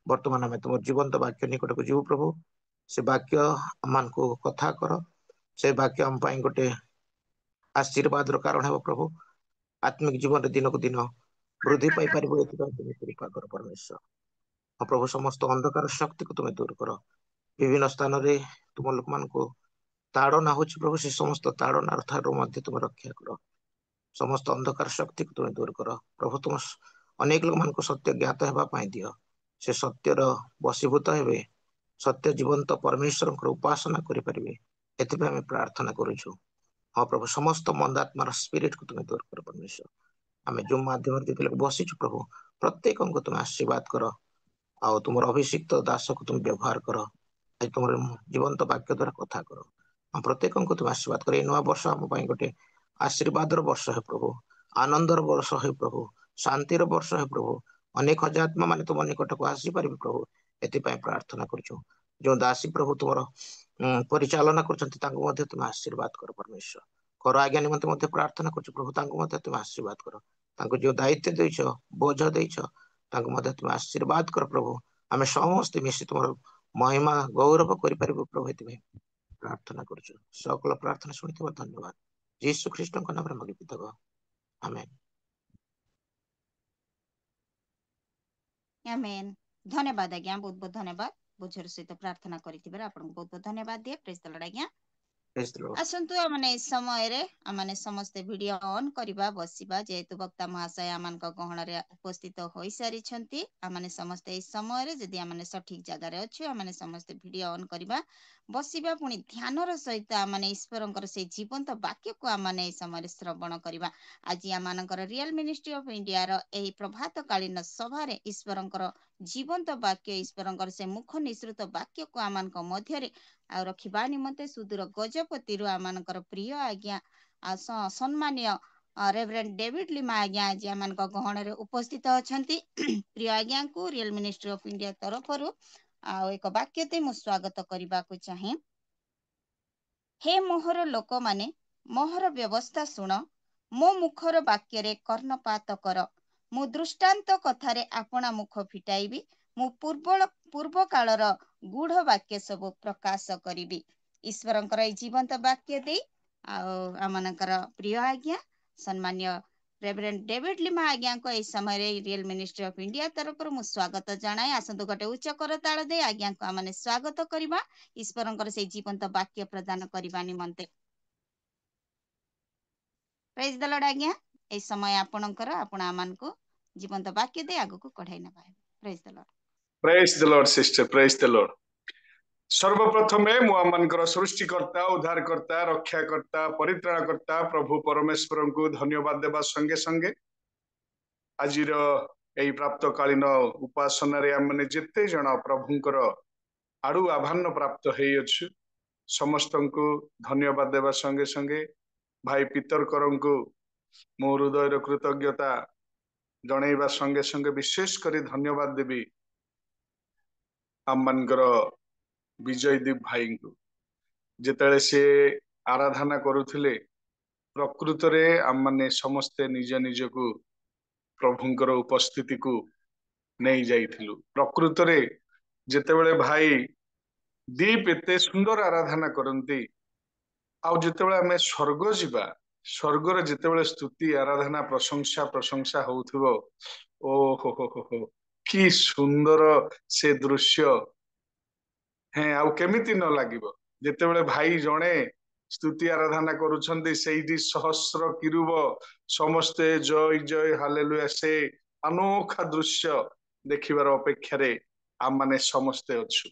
वर्तमान आम तुम जीवंत वाक्य निकट को जीव प्रभु, से वाक्य मान को कथा कर, से वाक्य आम गोटे आशीर्वाद कारण है प्रभु। आत्मिक जीवन दिन को दिन वृद्धि पाई पार कृपा कर परमेश्वर। हाँ प्रभु, समस्त अंधकार शक्ति को तुम्हें दूर कर। विभिन्न स्थान रे तुम लोक मान को ताड़ना हो प्रभु, से समस्त ताड़ना ठार तुम रक्षा कर। समस्त अंधकार शक्ति को तुम्हें दूर कर प्रभु। तुम अनेक लोक मान को सत्य ज्ञात होगा दियो, से सत्यर वशीभूत हे, सत्य जीवंत परमेश्वर उपासना करें। एथि आम प्रार्थना करुछु। हाँ प्रभु, समस्त मंदात्मार स्पिरिट को तुम्हें दूर कर परमेश्वर। आम जो माध्यम जिते बसीचु प्रभु, प्रत्येक को तुम आशीर्वाद कर। आ तुम अभिषिक्त दास को तुम व्यवहार कर। आज तुम जीवंत वाक्य द्वारा कथा कर। हम प्रत्येक को तुम आशीर्वाद कर। नुआ वर्ष आम गोटे आशीर्वाद वर्ष है प्रभु, आनंदर वर्ष है प्रभु, शांतिर वर्ष है प्रभु। अनेक हजार आत्मा मान तुम निकट को आसीपारे प्रभु, एपाई प्रार्थना करुछु। जो दासी प्रभु तुम परिचालना कर तुम आशीर्वाद कर परमेश्वर। कर आज्ञा निमंते प्रार्थना कर प्रभु, तुम आशीर्वाद कर। जो दायित्व देछ बोझ देछ तुम आशीर्वाद कर प्रभु। आम समस्त मिशी तुम महिमा गौरव कर प्रभु, ये प्रार्थना कर। सकल प्रार्थना शुणी धन्यवाद यीशु ख्रीष्ट नाम मगित आमेन। आमेन। धन्यवाद आज्ञा, बहुत बहुत धन्यवाद। बुझर सहित प्रार्थना करिथिबार आपन बहुत बहुत धन्यवाद दिए। प्रेज द लॉर्ड आज्ञा। आसंतु आमने समय रे आमने समस्त वीडियो ऑन करिबा बसिबा, जेहेतु वक्ता महाशय आमान को गहन रे उपस्थित होई सारी छंती। आमने समस्त ए समय रे जदी आमने सठिक जगह रे अछि, आमने समस्त वीडियो ऑन करिबा बसिबा, पुनी ध्यान र सहित आमने ईश्वरंकर से जीवंत वाक्य को आमने ए समय रे श्रवण करिबा। आज आमानकर रियल मिनिस्ट्री ऑफ इंडिया रो एही प्रभात कालीन सभा रे ईश्वरंकर जीवंत वाक्य, ईश्वरंकर से मुख निसृत वाक्य को आमान को मध्य रे आ रखिबा निमंते सुदूर गजपति रो आमानकर प्रिय आज्ञा सम्मानीय रेवरेंड डेविड लिमा आज्ञा आज आमान को गहन रे उपस्थित अछंती। प्रिय आज्ञा को रियल मिनिस्ट्री ऑफ इंडिया तरफ रु आ एक वाक्य ते मु स्वागत करबा को चाहे। हे मोहर लोक माने मोहर व्यवस्था सुण, मो मुखर वाक्य रे कर्णपात कर। मु दृष्टांत कथारे आपणा मुख फिटाइबी, मु पूर्व कालर गूढ़ वाक्य सब प्रकाश करिबी। ईश्वरंकर ए जीवंत वाक्य दे आमनकर प्रिय आज्ञा सम्मान्य रेवरेंड डेविड लिमा आज्ञा को ए समय रे रियल मिनिस्ट्री ऑफ इंडिया तरफ मु स्वागत जनाए। आसंतु गोटे उच्च करताल दे आज्ञा को आमने स्वागत करबा, ईश्वरंकर से जीवंत वाक्य प्रदान करबा निमंते। प्रेज द लॉर्ड आज्ञा। ए समय आपणकर आपण आमान को जीवंत वाक्य दे आगु को कढाई नबा। Praise the lord. Praise the lord sister, praise the lord. सर्वप्रथमे मु आमनकर सृष्टिकर्ता, उद्धारकर्ता, रक्षाकर्ता, परित्राणकर्ता प्रभु परमेश्वर को धन्यवाद देवा संगे संगे आजिर एई प्राप्तकालीन उपासना रे आमने जेते जण प्रभुंकर आडू आह्वान प्राप्त हेई अछि, समस्त को धन्यवाद देवा संगे संगे भाई पितरकर को मो हृदय कृतज्ञता जनइबा संगे संगे विशेष करी धन्यवाद देवी आमनकर विजयदीप भाई को। जेतले से आराधना करुथिले प्रकृत रे आम माने समस्ते निज निज को प्रभुंकर उपस्थिति को नहीं जाइथिलु। प्रकृत रे जेतेबेले भाई दीप एते सुंदर आराधना करंती, आउ जेतेबेले आमे स्वर्ग जिबा, स्वर्ग रे जेतेबेले स्तुति आराधना प्रशंसा होउथिबो, ओ हो कि सुंदर से दृश्य है। आउ केमिति न लागिबो जेतेबेले भाई जणे स्तुति आराधना करुछंती, सेइदी सहस्र किरूब समस्ते जय जय हालेलुया से अनोखा दृश्य देखिबार अपेक्षा रे आम माने समस्ते अछु।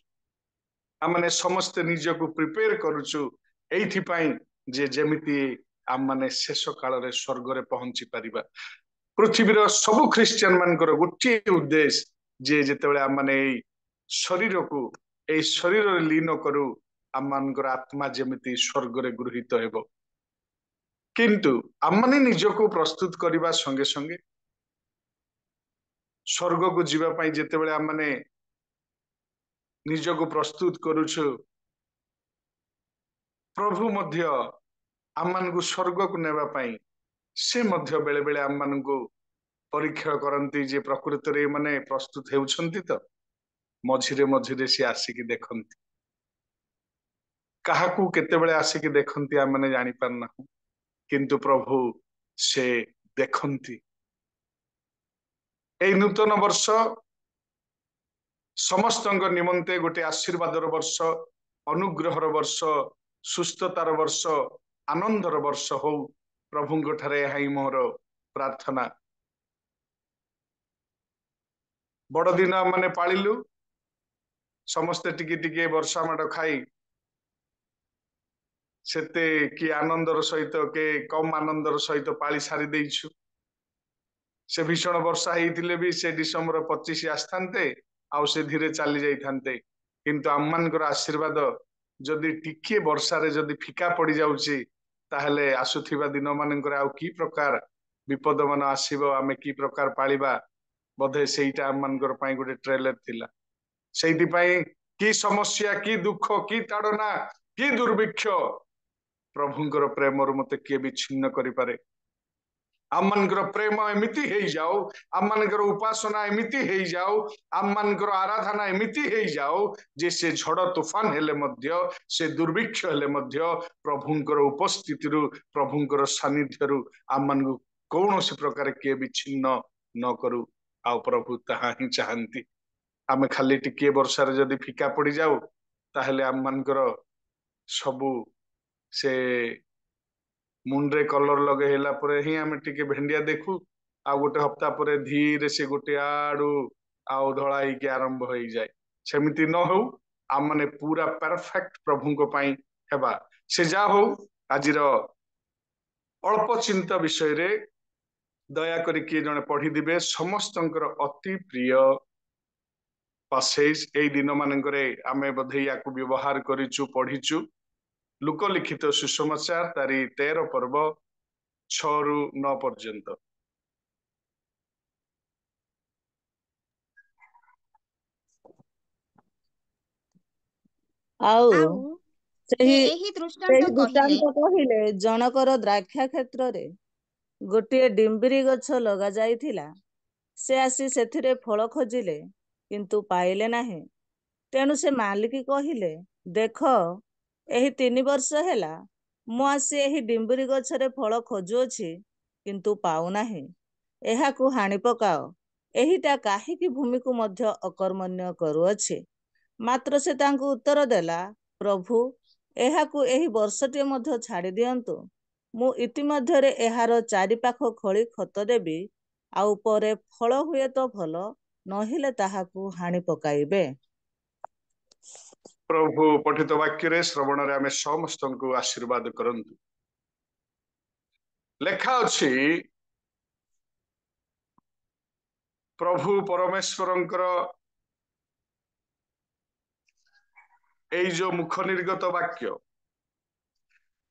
आम माने समस्ते निजको प्रिपेयर करूछु एइथि पई जे जेमिति आम माने शेष काल रे स्वर्ग रे पहुंची परिबा। पृथ्वीर सब ख्रिस्टियन मानकर गोटे उद्देश्य जे जेतेबेले आम माने शरीर को ए शरीर लीन करू, आमମାନଙ୍କର आत्मा जेमिति स्वर्ग रे गृहीत हेबो किंतु आमने निजको प्रस्तुत करबा संगे संगे स्वर्ग को जीवा पाई जेतेबेले आमने निजको प्रस्तुत करूछु प्रभु मध्य आमମାନଙ୍କୁ स्वर्ग को नेबा पाई से मध्य बेले बेले आमମାନଙ୍କୁ परीक्षा करंती जे प्रकृत रे माने प्रस्तुत हेउछंती तो मझिरे मझिरे से आसिकी देखंती काहाकू केतेबेले आसिकी देखंती आ माने जानि पारना किंतु प्रभु से देखंती ए नूतन वर्ष समस्तंग निमंते गोटे आशीर्वादर वर्ष अनुग्रहर वर्ष सुस्थतार वर्ष आनंदर वर्ष हो प्रभुंग ठारे हाई मोर प्रार्थना बड़ दिन माने पाळिलु समस्ते टिके टिके वर्षा माड खाई सेते कि आनंदर सहित के कम आनंदर सहित पाळी सारी देइछु से भीषण वर्षा हेइतिले भी से डिसेंबर 25 आस्थान्ते आउ से धीरे चली जाइथान्ते किंतु आम्मानकर आशीर्वाद जदि टिके वर्षा रे जदि फिका पड़ी जाउची ताहले आसुथिबा दिन मानकर आउ की प्रकार विपद मान आसीबो आमे की प्रकार पाळिबा बोधे सेईटा आम्मानकर पई गोटे ट्रेलर थिला सेइति पई की समस्या की दुख की ताड़ना की दुर्भिक्ष प्रभुंकर प्रेमर मते के विच्छिन्न करि पारे आमମାନଙ୍କର प्रेम एमिति हेई जाओ आमମାନଙ୍କର उपासना एमिति हेई जाओ आमମାନଙ୍କର आराधना एमिति हेई जाओ जे से झड़ तूफान हेले मध्य से दुर्भिक्ष हेले मध्य प्रभुंकर उपस्थितिरु प्रभुंकर सानिध्यरु आमମାନଙ୍କୁ कौनसी प्रकार के विच्छिन्न न करू आ प्रभु ताहा ही चाहंती आमे खाली टिके वर्षा रे जदी फिका पड़ी जाओ ताहले आमମାନଙ୍କର सबु से मुंडे कलर लगे हेला परे ही आमे टिके भेंडिया देखू आ गोटे हफ्ता परे धीरे से गोटे आडू आउ धड़ाई के आरंभ हो जाए सेमिति न हो आम माने पूरा परफेक्ट प्रभु को पाई हेबा से जा हो आजिर अल्प चिंता विषय रे दया करी किए जने पढ़ी दिबे समस्तंकर अति प्रिय पासेज ए दिन मानकरे आमे बधे याकू व्यवहार करिचु पढ़िचु लोकलिखित सुसमाचार तारी 13 पर्व 6 रु 9 पर्यंत ଆଉ ସେ ସେହି ଏହି ସେହି ଦୃଷ୍ଟାନ୍ତ କହିଲେ ଦୃଷ୍ଟାନ୍ତ କହିଲେ ଜଣକର ଦ୍ରାକ୍ଷା କ୍ଷେତ୍ରରେ ଗୋଟିଏ ଡିମ୍ବିରି ଗଛ ଲଗା ଯାଇଥିଲା ସେ ଆସି ସେଥିରେ ଫଳ ଖୋଜିଲେ କିନ୍ତୁ ପାଇଲେ ନାହିଁ ତେଣୁ ସେ ମାଲିକ କହିଲେ ଦେଖ ଏହି 3 ବର୍ଷ ହେଲା ମୁଁ ଆସି ଏହି ଡିମ୍ବିରି ଗଛରେ ଫଳ ଖୋଜୁଅଛି କିନ୍ତୁ ପାଉନାହିଁ ଏହାକୁ ହାଣି ପକାଅ ଏହିଟା କାହିଁକି ଭୂମିକୁ ମଧ୍ୟ ଅକର୍ମଣ୍ୟ କରୁଅଛି ମାତ୍ର ସେ ତାଙ୍କୁ ଉତ୍ତର ଦେଲା ପ୍ରଭୁ ଏହାକୁ ଏହି ବର୍ଷଟିଏ ମଧ୍ୟ ଛାଡ଼ି ଦିଅନ୍ତୁ ମୁଁ ଇତିମଧ୍ୟରେ ଏହାର ଚାରିପାଖ ଖୋଳି ଖତ ଦେବି ଆଉ ପରେ ଫଳ ହୁଏ ତ ଭଲ ନହେଲେ ତାହାକୁ ହାଣି ପକାଇବେ। प्रभु पठित वाक्य रे श्रवण रे आमे समस्त को आशीर्वाद करंतु लेखा अछि प्रभु परमेश्वरंकर ए जो मुख निर्गत वाक्य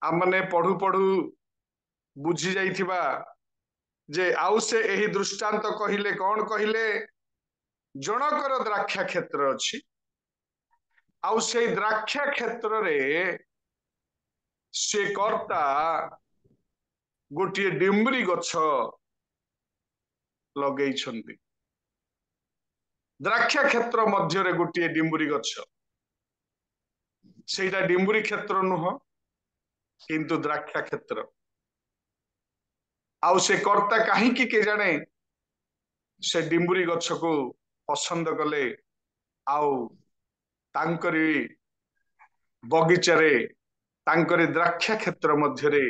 आमने पढ़ु पढ़ु बुझी जाइथिबा जे आउ से एही दृष्टांत कहिले कौन कहिले जनकर द्राक्षा क्षेत्र अछि आउ से द्राक्षा क्षेत्र रे से कर्ता गोटे डिम्बरी गछ लगे द्राक्षा क्षेत्र मध्य गोटे डिम्बरी गछ सेटा डिम्बरी क्षेत्र नुह किंतु द्राक्षा क्षेत्र आउ से कर्ता कहीं के जाने से डिम्बरी गछ को पसंद कले आउ तांकरी बगीचारे तांकरी द्राक्षा क्षेत्र मध्यरे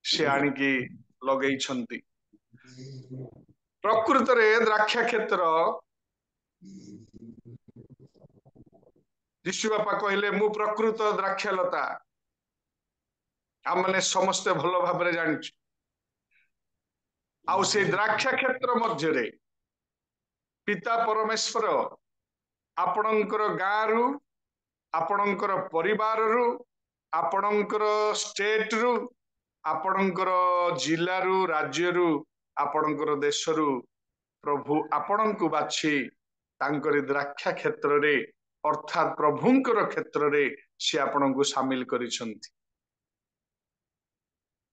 से आनिकी लगई छंती प्रकृत रे द्राक्षा क्षेत्र यीशु बापा कहले मु प्रकृत द्राक्षालता आमने समस्ते भलो भाबरे जानिछु आउ से द्राक्षा क्षेत्र मध्यरे पिता परमेश्वर आपणकर गारू आपणकर परिवार रु आपणकर स्टेट रु आपणकर जिल्ला रु राज्य रु आपणकर देश रु प्रभु आपण को बाछी तांकरी द्राक्षा क्षेत्र रे अर्थात प्रभुंकर क्षेत्र रे से आपण को शामिल करिसंती।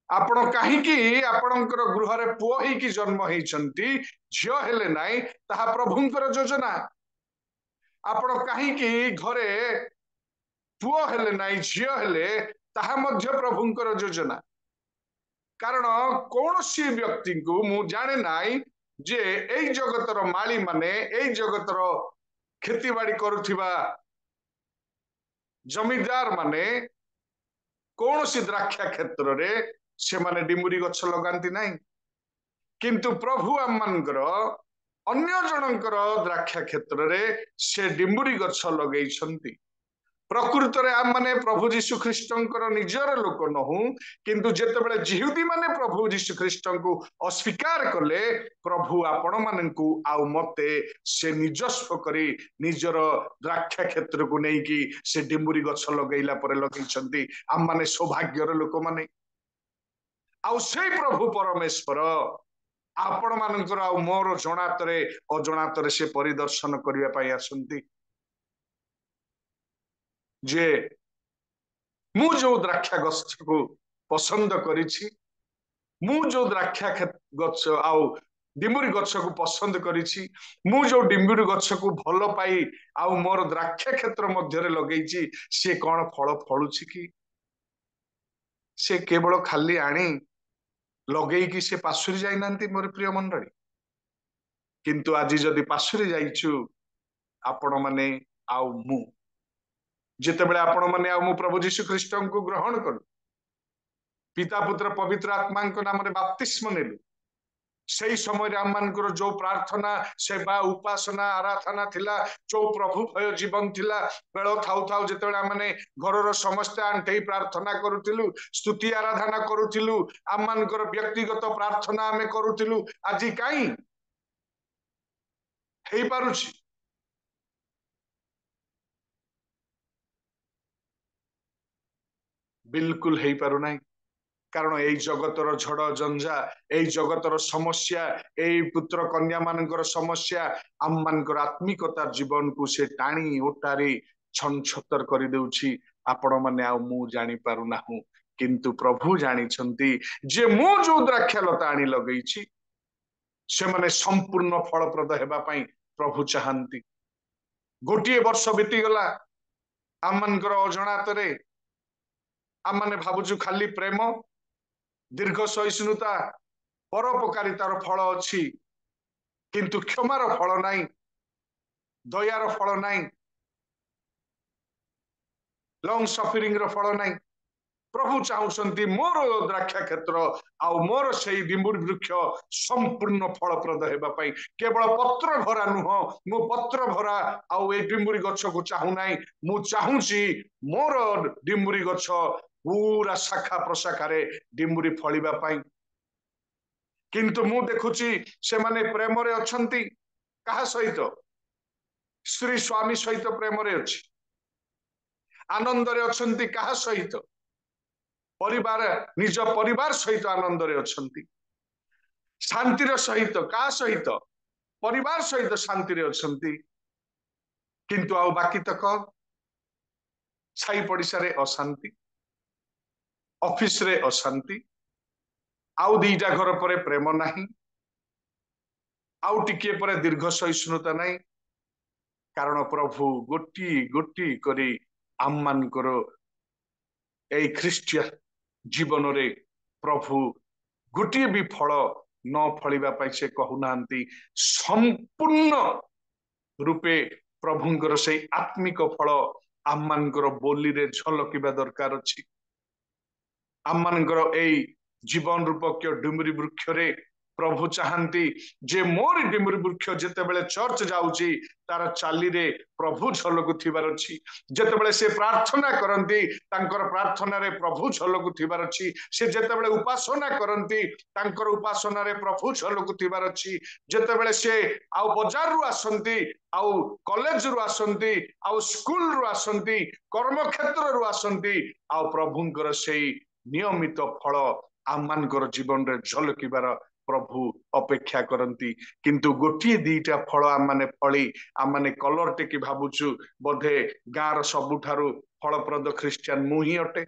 आपण काहीकि आपणकर गृह रे पुओ ही की जन्म होइचंती झियो हेले नाही ताहा प्रभुंकर योजना। आपण काहीकि घरे पुओ हेले नाही झियो हेले ताहा मध्य प्रभुंकर योजना। कारण कौनसी व्यक्ति को मु जाने नाई जे एई जगतर माली माने एई जगतर खेती बाड़ी करुथिबा जमीदार माने कौनसी द्राक्षा क्षेत्र रे से माने डिमुरी गछ लगांती नाही, किंतु प्रभु आमनकर अन्य जनकर द्राक्षा क्षेत्र रे से डिमुरी गछ लगेइछंती। प्रकृत रे आम माने प्रभु यीशु ख्रीष्टंकर निजर लोक नहु, किंतु जेतेबेले जिहुदी माने प्रभु यीशु ख्रीष्टंकु अस्वीकार कले प्रभु आपण माननकु आउ मते से निजस्व करी निजर द्राक्षा क्षेत्र को नहीं कि से डिमुरी गछ लगैला परे लगैछंती। आम माने सौभाग्यर लोक माने आउ से प्रभु परमेश्वर आपण मानकर आउ मोर जणातरे अजणातरे से परिदर्शन करिया पई आसंती जे मु जो द्राक्षा गछ को पसंद करिछि, मु जो द्राक्षा गछ आउ डिमुरी गछ को पसंद करिछि, मु जो डिमुरी गछ को भल पाई आउ मोर द्राक्षा क्षेत्र मध्य रे लगैछि से कोन फल फळुछि कि से केवल खाली आनी लगेई कि से पासुरी जाई नांती। मोर प्रिय मंडळी, किंतु आज जदि पासुरी जाइछु आपण माने आउ मु जेतेबेले आपण माने आ मु प्रभु यीशु ख्रीष्ट को ग्रहण कलु, पिता पुत्र पवित्र आत्मा नाम रे बपतिस्म नेलु, सही समय आम मानकर जो प्रार्थना सेवा उपासना आराधना थिला, जो प्रभु भय जीवन थिला, बेल थाउ थाउ जेतेबेले आमने घरर समस्त आंठेई प्रार्थना करुथिलु, स्तुति आराधना करुथिलु, आम मानकर व्यक्तिगत प्रार्थना आमे करुथिलु, आज काई हेई पारुछि? बिल्कुल हेई पारु नाही। कारण एई जगतर झड़ जंजा, एई जगतर समस्या, एई पुत्र कन्या मानकर समस्या आम मानकर आत्मिकता जीवन को से टाणी ओटारी छन छतर कर देउछि। आपण माने आ मु जानि पारु नाहु, किंतु प्रभु जानि छंती जे मु जो द्राक्षालता आनी लगैछि से माने संपूर्ण फलप्रद हेबा पई प्रभु चाहंती। गोटिए वर्ष बीती गला आम मानकर अजणातरे आम माने भाबुछु खाली प्रेम दीर्घ सहिष्णुता परोपकारितार फल अछि, किंतु क्षमार फल नाही, दयार फल नाही, लॉन्ग सफरिंग रो फल नाही। प्रभु चाहुछंती मोर द्राक्षा क्षेत्र आउ मोर सेई डिमुरी वृक्ष संपूर्ण फलप्रद हेबा पई केवल पत्र भरा नुह, मु पत्र भरा आउ ए डिमुरी गछ को चाहू नाही, मु चाहूची मोर डिमुरी गछ पूरा शाखा प्रशाखारे डिमुरी फलिबा पई। किंतु मु देखुची से माने प्रेम रे अछंती कहा सहित? स्त्री स्वामी सहित प्रेम रे अछि, आनंद रे अछंती कहा सहित? परिवार निज परिवार सहित आनंद रे अछंती, शांति रे सहित का सहित? परिवार सहित शांति रे अछंती। किंतु आउ बाकी तक छाई पड़िसा रे अशांति, ऑफिस रे अशांति, आउ दीटा घर परे प्रेम नाही, आउ टिके परे दीर्घ सहिष्णुता नाही। कारण प्रभु गोटी गोटी करी आम मानकर ए ख्रीष्टियन जीवन रे प्रभु गोटे भी फल न फलिबा पई से कहूनांती, संपूर्ण रूपे प्रभुंकर से आत्मिक फल आम मानकर बोली रे झलकिबा दरकार अछि। आम मानकर ए जीवन रूपक डुमरी वृक्ष रे प्रभु चाहती जे मोर डिमुरी वृक्ष जितेबले चर्च जाऊची तार चाली रे प्रभु झलकु थिबार अछि जेतेबले से प्रार्थना करंती तांकर प्रार्थना रे प्रभु झलकु थिबार अछि से जेतेबले उपासना करंती तांकर उपासना रे प्रभु झलकु थिबार अछि जेतेबले से आउ बाजार रु आसंती आउ कॉलेज रु आसंती आउ स्कूल रु आसंती कर्म क्षेत्र रु आसंती आउ प्रभुंकर सेई नियमित फल आममानकर जीवन रे झलकिबार प्रभु अपेक्षा करती किंतु गोटे दीटा फल आम माने फली आम माने कलर टेकी भावुचु बोधे गाँव सबुठारु फलप्रद ख्रिस्टियन मु ही अटे।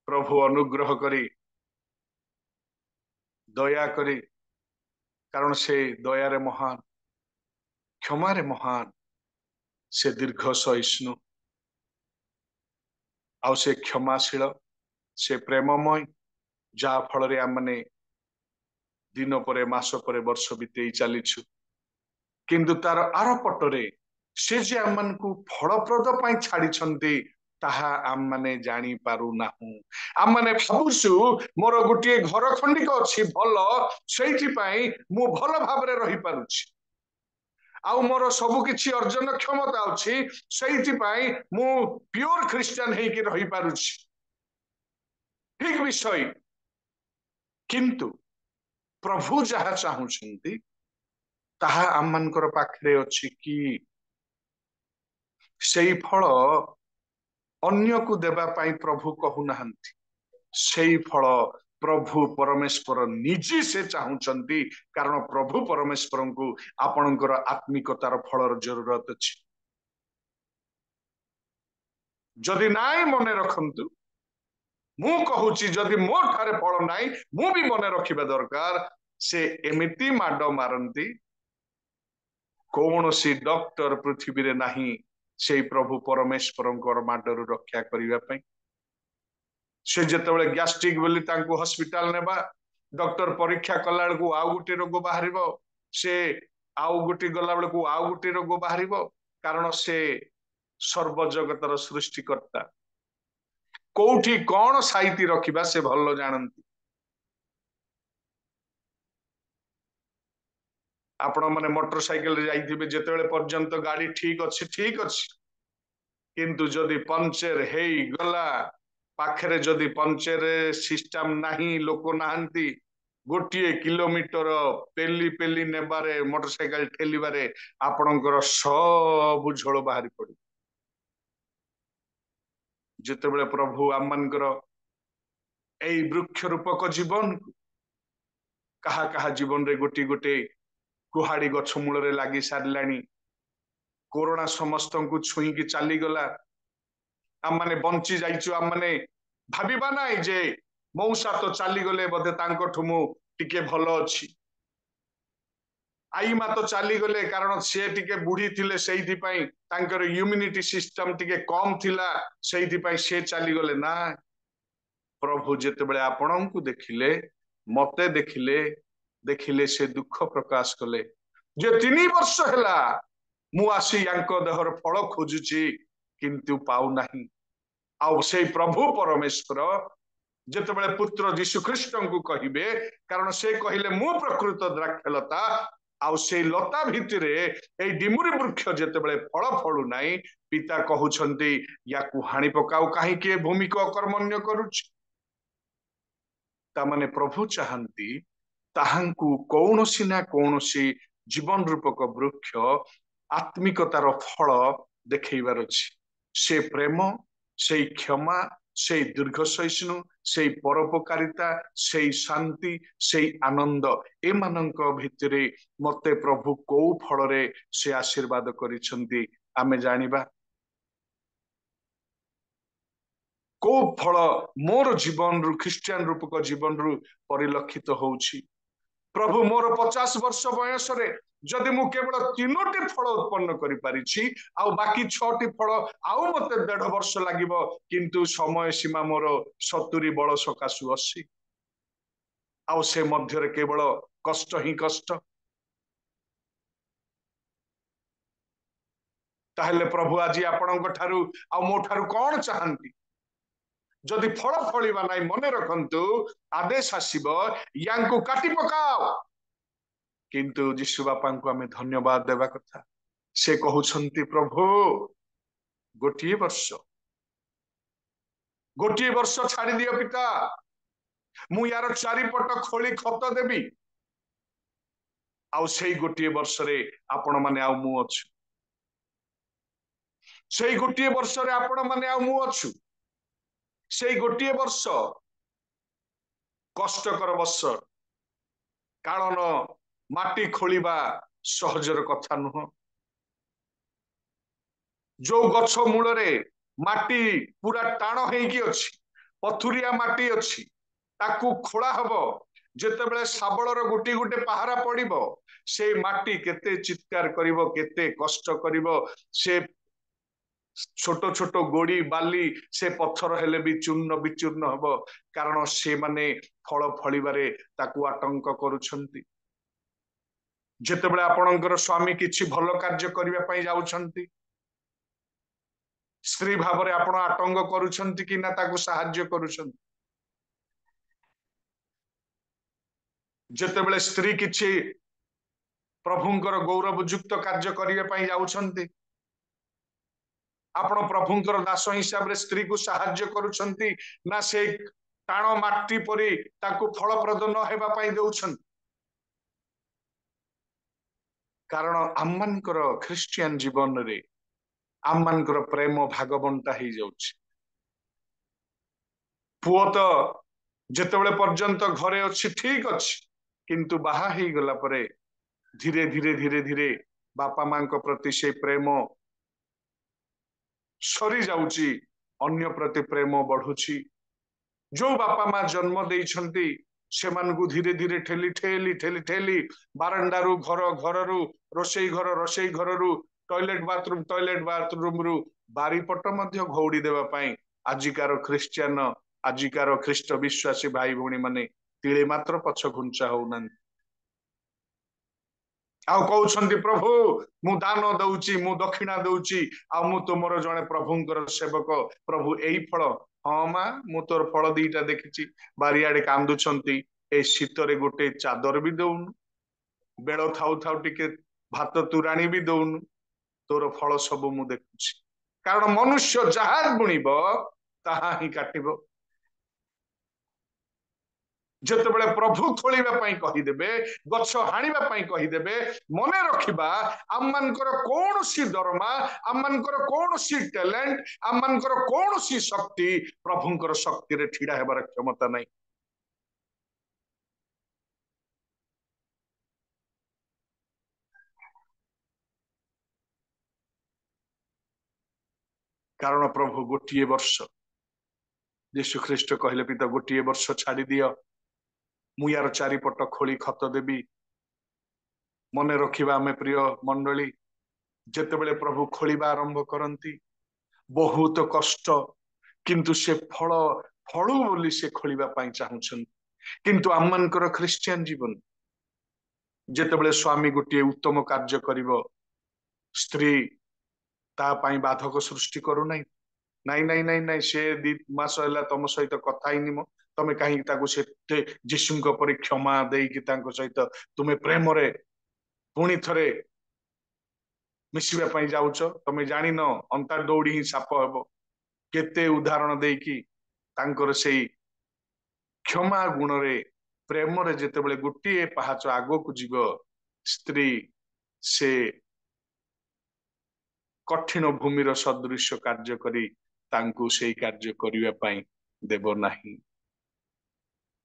प्रभु अनुग्रह करी दया करी कारण से दयारे महान क्षमारे महान से दीर्घ सहिष्णु आउ से क्षमाशील से प्रेममय जा फल आम माने दिन पर मास पर वर्ष बीते चलीछु किंतु तार आर पटरे से जे आम मान को फलप्रद पाई छाड़ी ताहा आम माने जानी पारू नाहु आम माने भाबुछु मोर गोटे घर खंडिक अछि भल सेठी पाई मु भल भाबरे रही पारुछि आउ मोर सबु किछि अर्जन क्षमता अछि सेठी पाई मु प्योर ख्रिस्टियन हेकि रही पारुछि ठीक विषय किंतु प्रभु जहा चाहुछंती ताहा आम मानकर पाखरे अछि कि सेई फल अन्य को देबा पाई प्रभु कहू नाहंती सेई फल प्रभु परमेश्वर निजे से चाहुचंती कारण प्रभु परमेश्वर को आपणकर आत्मिकतार फलर जरूरत अछि जदि नाई मने रखंतु मु कहूची जदि मो ठारे फल नाई मु भी मने रखिबा दरकार से एमिति माड मारंती कौन सी डॉक्टर पृथ्वी रे नाही से प्रभु परमेश्वर माडरू रक्षा करने से जितेबाला गैस्ट्रिक बोली तांको हॉस्पिटल नेबा डॉक्टर परीक्षा कला बेलू आउ गोटे रोग बाहर से आउ गोटे गला बेलू आउ गोटे रोग बाहर कारण से सर्वजगतर सृष्टिकर्ता कोठी कौन साइती रखिबा से भल जानती आपण माने मोटरसाइकिल रे जाइथिबे जेतेबेले पर्यंत गाड़ी ठीक अच्छी किंतु जदि पंचर हेई गला पाखरे जदि पंचर सिस्टम नाही लोक नाहंती गोटे किलोमीटर पेली पेली नेबारे मोटरसाइकिल ठेलिबारे आपणकर सब झोल बाहरी पड़ी जेतेबेले प्रभु आम मानकर एई वृक्ष रूपक जीवन कहा कहा जीवन रे गोटी गोटे कुहाड़ी गछ मूल लगी साराणी कोरोना समस्त को छुईकी चलीगला आम मैंने बंची जाइचु आम मैंने भाविबा नाई जे मौसा तो चलीगले बोधे तांकठु मु टिके भल अच्छी आई मा तो चलीगले कारण सी टिके बुढ़ी थिले सेइथि पई तांकर इम्यूनिटी सिस्टम टिके कम थिला सेइथि पई से चलीगले ना प्रभु जेतेबेले आपन को देखिले मते देखिले देखिले से दुख प्रकाश कले जे 3 वर्ष हैला मु आसी यांको देहर फल खोजुची किंतु पाउ नाही आउ से प्रभु परमेश्वर जेतेबेले पुत्र यीशु ख्रीष्ट को कहिबे कारण से कहिले मु प्रकृत द्राक्षलता आउ से लता भितरे ए डिमुरी वृक्ष जेतेबेले फल फळु नाही पिता कहउछंती याकु हानि पकाउ काहे के भूमि को अकर्मण्य करूछ ता माने प्रभु चाहंती ताहांकु कौनसी ना कौनसी जीवन रूपक वृक्ष आत्मिकतार फल देखैबार अछि से प्रेम से क्षमा से दीर्घ सहिष्णु से परोपकारिता से शांति से आनंद एमानंक भितरे मते प्रभु को फल रे से आशीर्वाद करिसंती आमे जानिबा को फल मोर जीवन रु ख्रिस्टियन रूपक जीवन रु परिलक्षित होउछि प्रभु मोर 50 वर्ष बयस रे जदि मु केवल 3टी फल उत्पन्न करि पारिछि आउ बाकी 6टी फल आउ मते 1.5 वर्ष लागिबो किंतु समय सीमा मोर 70 बळ सकासु 80 आउ से मध्य रे केवल कष्ट ही कष्ट ताहले प्रभु आज आपणक ठारू आ मो ठारू कोन चाहंती जदि फल फलिबा नाई मने रखंतु आदेश आसीबो यांकु काटी पकाओ। किंतु यीशु बापा को आमे धन्यवाद देवा कथा। से कहउछंती प्रभु गोटिए वर्ष छाड़ी दियो पिता, मु यार चारिपट खोली खत देबी आउ सेई गोटिए वर्ष रे आपण माने आउ मु अछु। सेई गोटिए वर्ष रे आपण माने आउ मु अछु। सेई गोटिए वर्ष कष्टकर वर्ष, कारण माटी खोलिबा सहजर कथा नुह। जो गछ मूल रे माटी पूरा टाण हेकी अछि, पथुरिया माटी अछि, ताकू खोला हबो, जेतेबेले साबळर गुटी गुटे पहारा पड़िबो, से माटी केते चित्कार करिबो, केते कष्ट करिबो। से छोट छोट गोड़ी बाली से पत्थर हेले भी चूर्ण विचूर्ण हबो, कारण से माने फल फलिबारे ताकू आतंक करूछंती। जेतेबेले आपणकर स्वामी किछि भल कार्य करिबा पई जाउछंती, स्त्री भाव में आपण आतंक करूछंती कि ना ताकू सहाय्य करूछंती। जेतेबेले स्त्री किछि प्रभुंकर गौरवयुक्त कार्य करिबा पई जाउछंती, आपण प्रभुंकर दास हिसाब रे स्त्री को सहाय्य करूछंती ना से टाण माटी परी ताकू फलप्रद न हेबा पई देउछंती। कारण आममानकर ख्रिस्टियन जीवन रे आममानकर प्रेम भागबंटा ही जाउछि। पुओ तो जेतेबेले पर्यंत घरे अछि ठीक अछि, किंतु बाहा ही गला परे धीरे धीरे धीरे धीरे बापा मां को प्रति से प्रेम सरी जाउछि, अन्य प्रति प्रेम बढ़ुछि। जो बापा मां जन्म देइछंती सेमानकु धीरे धीरे ठेली ठेली ठेली ठेली बारंडारू घर, घररू रोषेई घररू टॉयलेट बाथरूम रु बारीपट मध्य घौड़ी देवा पाई आजिकार ख्रिस्टियन, आजिकार ख्रिस्ट विश्वासी भाई भौणी माने तिळे मात्र पछ घुंचा होउनान। आउ कहउछंती प्रभु मु दान दउची, मु दक्षिणा दउची, आ मु तुमरो जणे प्रभुंकर सेवक। प्रभु एई फल, हाँ मां मु तोर फल दीटा देखिची। बारियाडे कांदुछंती, ए शीतरे गोटे चादर भी दउनु, बेଳ थाउ थाउ टिके भात तुराणी भी दउनु, तोर फल सब मु देखुची। कारण मनुष्य जहा बुणिब ताहा ही काटिब। जेतेबेले प्रभु खोलिबा पई कहिदेबे, गछ हाणिबा पई कहिदेबे, मने रखिबा आममानकर कोनोसी दरमा, आममानकर कोनोसी टैलेंट, आममानकर कोनोसी शक्ति प्रभुंकर शक्ति रे ठिडा हेबार क्षमता नहीं। कारण प्रभु गोटिए वर्ष, यीशु ख्रिस्ट कहले पिता गोटिए वर्ष छाड़ी दियो, मु यार चारिपट खोली खत देबी। मने रखिबा आमे प्रिय मंडली, जेतेबेले प्रभु खोलिबा आरंभ करंती बहुत कष्ट, किंतु से फलू बोली से खोलिबा पाई चाहुछन। किंतु आममानकर ख्रिस्टियन जीवन जेतेबेले स्वामी गोटे उत्तम कार्य करिवो, स्त्री ता पाई बाधक सृष्टि करू नाही। नहीं नहीं नहीं नहीं से 2 मास होला तम सहित कथा ही निमो, तमे कहीं ताकू से जीशुंक परि क्षमा देकी तांको सहित तुमे प्रेम रे पुणी थरे मिसिबा पई जाउछ। तमे जानि न अंता दौड़ी ही साप हेबो। केते उदाहरण देकी तांकर सेई क्षमा गुण रे प्रेम रे जेतेबेले गोटिए पहाच आगो को जीव स्त्री, से कठिन भूमिर सदृश कार्य करी तांकू सेई कार्य करिवा पई देबो नाही।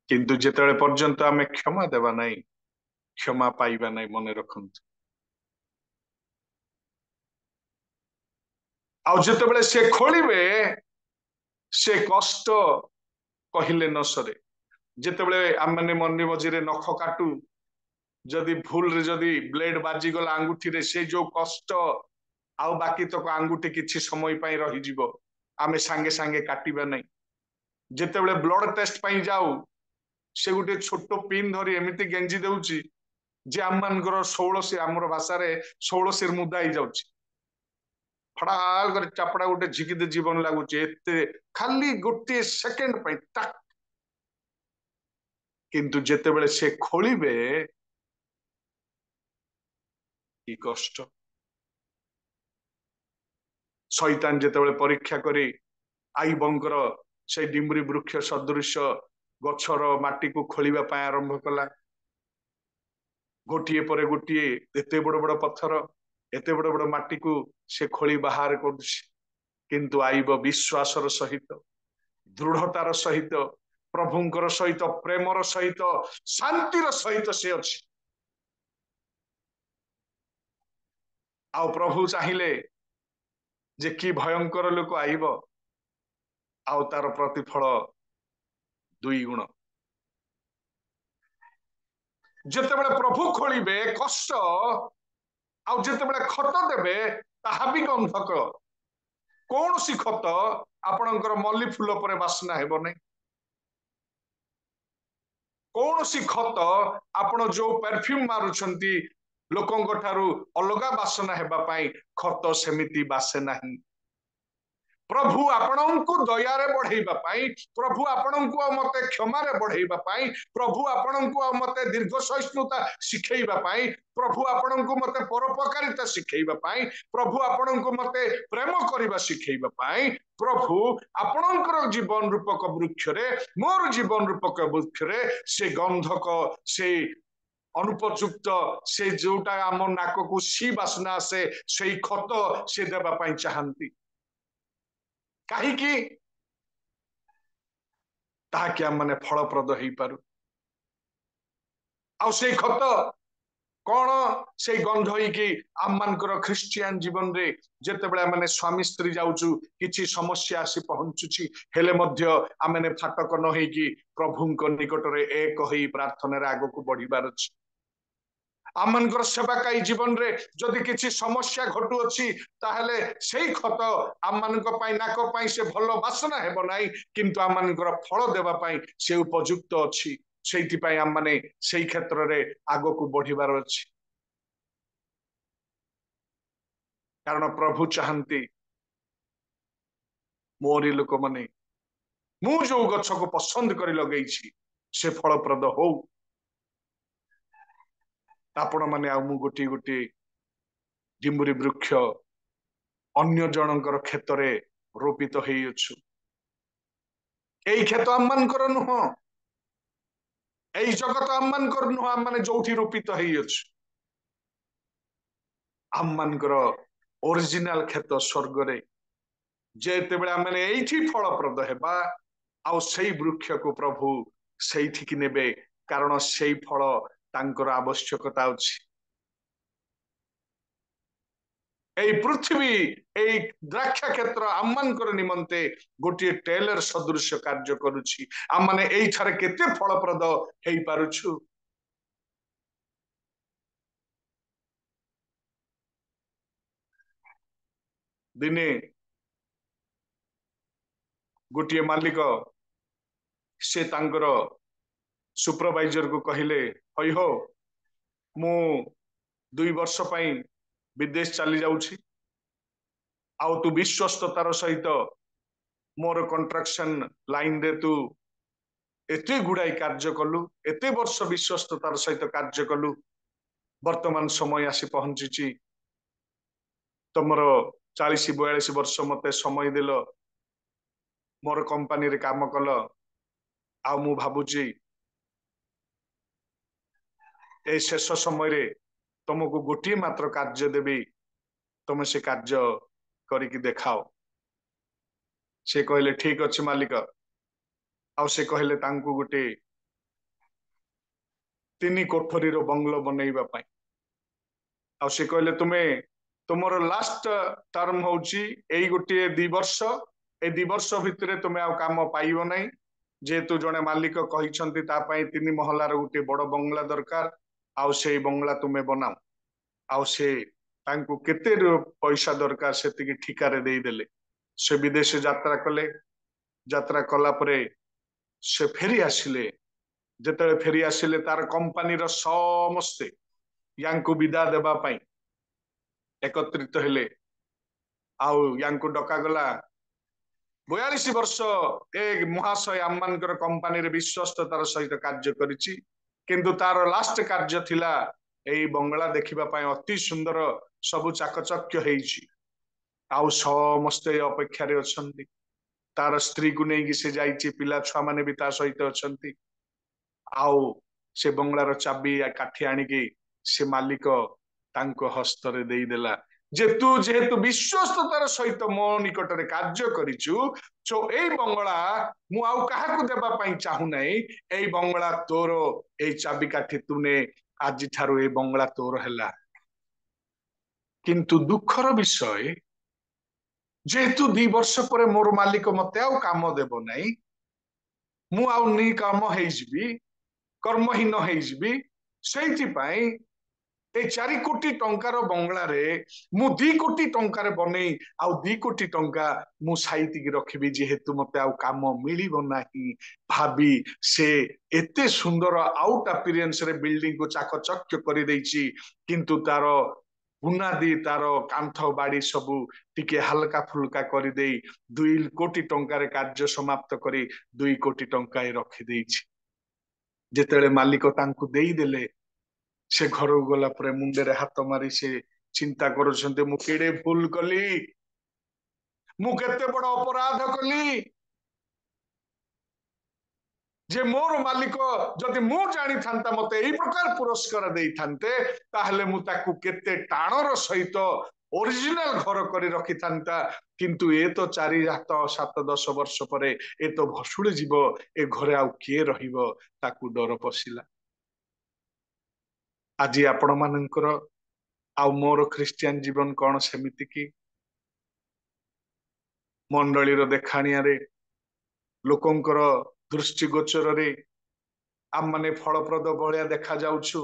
किंतु जेतेबेले पर्यंत आमे क्षमा देबा नाही, क्षमा पाइबा नाही, मने रखंतु। आउ जेतेबेले से खोलिबे, से कष्ट कहिले न सरे। जेतेबेले आमने मन्नी मझिरे नख काटू, जदि भूल रे जदि ब्लेड बाजी गला अंगुठी रे, से जो कष्ट आउ बाकी तो अंगुठी किछि समय पई रही जीवो, आमे सांगे सांगे काटिबा नाही। जेतेबेले ब्लड टेस्ट पई जाऊ, से गुटे छोटो पिन धरी एमिति गेंजी देउची जे आममानकर 16 से, आमर भाषा रे 16 से मुदा ही जाउची। फड़ाल कर चापड़ा गोटे झिकिदे जीवन लगुचे खाली गोटे सेकेंड पे टाक किंतु जेते बेले से खोलिबे की कष्ट शैतान जेते बेले परीक्षा करे आई बंकर से डिम्बरी वृक्ष सदृश गछर माटी को खोलिबा पाए आरंभ कला गोटिए पर गोटिए एते बड़ बड़ पत्थर एते बड़ बड़ माटी को से खोली बाहर करुछि किंतु आईब विश्वासर सहित दृढ़तार सहित प्रभुंकर सहित प्रेमर सहित शांतिर सहित से अछि आउ प्रभु चाहिए जे कि भयंकर लोक आईब आउ तार प्रतिफल 2 गुण जेतेबेले प्रभु खोलिबे कष्ट आउ जेतेबेले खत देबे ताहा भी गंधक कौन सी खत आपणकर मल्ली फूल पर बासना हेबो नहीं कौन सी खत आपण जो परफ्यूम मारुछंती लोकंक ठारू अलगा बासना हेबा पाई खत सेमिति बासे नहीं प्रभु आपणଙ୍କୁ ଦୟାରେ ବଢେଇବା ପାଇଁ ପ୍ରଭୁ ଆପଣଙ୍କୁ ଆଉ ମତେ କ୍ଷମାରେ ବଢେଇବା ପାଇଁ ପ୍ରଭୁ ଆପଣଙ୍କୁ ଆଉ ମତେ ଦୀର୍ଘ ସହିଷ୍ଣୁତା ଶିଖେଇବା ପାଇଁ ପ୍ରଭୁ ଆପଣଙ୍କୁ ମତେ ପରୋପକାରିତା ଶିଖେଇବା ପାଇଁ ପ୍ରଭୁ ଆପଣଙ୍କୁ ମତେ ପ୍ରେମ କରିବା ଶିଖେଇବା ପାଇଁ ପ୍ରଭୁ ଆପଣଙ୍କର ଜୀବନ ରୂପକ ବୃକ୍ଷରେ ମୋର ଜୀବନ ରୂପକ ବୃକ୍ଷରେ ସେ ଗନ୍ଧକ ସେ ଅନୁପଯୁକ୍ତ ସେ ଯୋଉଟା ଆମ ନାକକୁ ସି ବାସ୍ନା ଆସେ ସେଇ ଖତ ସେ ଦେବା ପାଇଁ ଚାହାନ୍ତି कहीं ताकि आम मैंने फलप्रद हो पारू आ से खत कौन से गंध होगी आम मानकर ख्रिस्टियान जीवन रे जेते बेले माने स्वामी स्त्री जाउचु किछि समस्या आसी पहुंचुछि हेले मध्य आमने फाटक न होगी प्रभुंक निकट रे एक होई प्रार्थना रे आगो को बढ़िबार अछि आमनकर सेवाकाई जीवन रे जदि किछि समस्या घटु अछि ताहले सेही खत आमनक पाई नाक पाई से भलो बासना हेबो नाही किंतु आमनकर फल देबा पाई से उपयुक्त अछि सेहिति पाई आम माने सेही क्षेत्र रे आगो को बढ़िबार अछि कारण प्रभु चाहंती मोरी लोक माने मु जो गछ को पसंद करी लगेछि से फलप्रद हो आपण माने आ मु गोटी गोटी डिम्बुरी वृक्ष अन्य जनकर क्षेत्र रोपित हो क्षेत्र आम मानकर नुह यही जगत आम मानकर नुह आम माने जोठी रोपित हो आम मानकर ओरिजिनल क्षेत्र स्वर्ग रे जेते बेले आम माने एठी फलप्रद हेबा आउ सेही वृक्ष को प्रभु सेठी की नेबे कारण सेही फल तांकर आवश्यकता अछि एई पृथ्वी एई द्राक्षा क्षेत्र आममानकर निमंते गोटे टेलर सदृश कार्य करुछि आम माने एई थारे केते फलप्रद हेई पारुछु दिने गोटे मालिक से तांकर सुपरवाइजर को कहिले हई हो मु 2 वर्ष पई विदेश चली जाउछि आउ तू विश्वस्ततार सहित मोर कंट्राक्शन लाइन रे तू एते गुड़ाई कार्य कलु एते वर्ष विश्वस्ततार सहित कार्य कलु वर्तमान समय आसी पहुंची तुमर 40-42 वर्ष मते समय दिल मोर कंपनी रे काम कल आ मु भाबुची ए शेष समय रे तुमको गोटे मात्र कार्य देवी तुम से कार्य करिकी देखाओ से कहले ठीक अच्छे मालिक आ से कहले तांकु गोटे 3 कोठरी रो बंगलो बनैबा पाई आ से कहले तुमे तुमर लास्ट टर्म होची एई गोटे 2 वर्ष ए 2 वर्ष भितरे तुमे आ काम पाइबो नै जेतु जने मालिक कहिसंती ता पई 3 महलार गोटे बड़ बंगला दरकार आउ से बंगला तुमे बनाओ आउ से तांकु केते पैसा दरकार सेतिकी ठिकारे देई देले से विदेश यात्रा कले यात्रा कला परे से फेरी आसिले जेते फेरी आसिले तार कंपनी रो समस्ते यांकु विदा देबा पई एकत्रित हेले आउ यांको डका गला 42 वर्ष ए महाशय आम मानकर कंपनी रे विश्वस्ततार सहित कार्य करिछि किंतु तार लास्ट कार्य थिला एई बंगला देखिबा पय अति सुंदर सबु चाकचक्य हेइछि आउ समस्ते अपेक्षा रे अछंती तार स्त्री को नहीं कि से जाइछि पिला छुआ माने भी ता सहित अछंती आउ से बंगलार चाबी काठी आनिकी से मालिक तांको हस्तरे देई देला जेहेतु विश्वस्ततार सहित मो निकटरे कार्य करिछु सो एई बंगला मु आउ काहाकू देबा पई चाहू नै एई बंगला तोर एई चाबी काठी तुने आज ठारू एई बंगला तोर हैला किंतु दुखर विषय जेहेतु 2 वर्ष पर मोर मालिक मते आउ काम देबो नै मु आउ नी काम हेइजबी कर्महीन हेइजबी सेइति पई ए 4 कोटी टंकार बंगला रे मु 2 कोटी टंकार बनै आउ 2 कोटी टंका मु साइति की रखबी जेहेतु मते आउ काम मिलिबो नाही भाबी से एते सुंदर आउट अपीयरेंस रे बिल्डिंग को चाकचक्य करि दैछि किंतु तारो बुनादी तार कांथ बाड़ी सबू टिके हल्का फुल्का कर दे 2 कोटी टंकार कार्य समाप्त करी 2 कोटी टंका रखी देछि जेतेले मालिक तांकु देई देले से घर गला परे मुंडे रे हाथ मारी से चिंता करूछन्ते मु केडे भूल कली मु केते बड़ अपराध कली जे मोर मालिक जदि मु जानी थांता मते एई प्रकार पुरस्कार देई थांते ताहले मु ताकू केते टाणर सहित ओरिजिनल घर करी रखी थांता किंतु ए तो 4 7 10 वर्ष परे ए तो भसुड़ी जीव ए घरे आउ किए रहिबो ताकू डर पसिला आज आपण मानकर आउ मोर ख्रिस्टियन जीवन कोन सेमिति की मंडली रो देखाणिया रे लोकंकर दृष्टिगोचर रे आम माने फलप्रद भलिया देखा जाउछु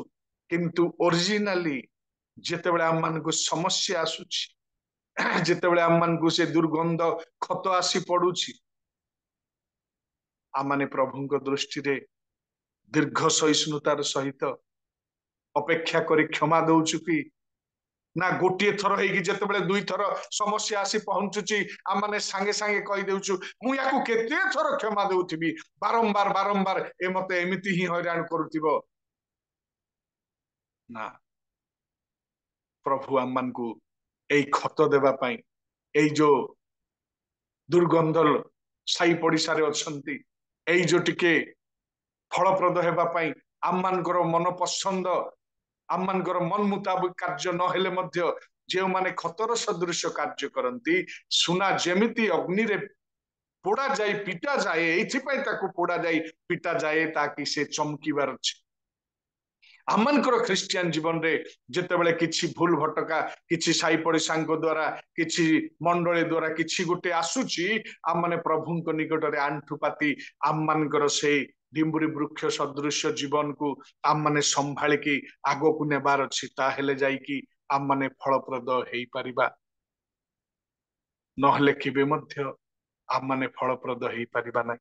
किंतु ओरिजिनली जेतेबेले आम मान को समस्या आसुछि जेतेबेले आम मान को से दुर्गंध खत आसी पडुछि आम माने प्रभुଙ୍କ दृष्टि रे दीर्घ सहिष्णुतार सहित अपेक्षा करी क्षमा दउछु कि ना गोटे थर होगी जितेबाला 2 थर समस्या आसी पहुंचुची आम माने सांगे सांगे कही देउछु मु याकू केते थर क्षमा देउथिबी बारंबार बारंबार ए मते एमिति ही हैरान करूथिबो ना प्रभु आम मान को एई खत देबा पई एई जो दुर्गंधल साई पड़िसा रे अछंती एई जो टिके फलप्रद हेबा पई आम मानकर मन पसंद आम मानकर मन मुताबिक कार्य न हेले मध्य जे माने खतर सदृश कार्य करंती सुना जेमिति अग्नि रे पोड़ा जाए पिटा जाए एथि पई ताको पोड़ा जाए पिटा जाए ताकि से चमकीबार अछि आमनकर ख्रिस्टियन जीवन रे जेतेबेले किछि भूल भटका किछि साई पड़िसांक द्वारा किछि मंडली द्वारा किछि गुटे आसुची आम माने प्रभुंक निकट रे आंठुपाती आम मानकर से डिम्बुरी वृक्ष सदृश जीवन को आम माने संभाली की आगो को नेबार अछि ताहेले जाई कि आम माने फलप्रद हेई परिबा नहले केबे मध्य आम माने फलप्रद हेई परिबा नै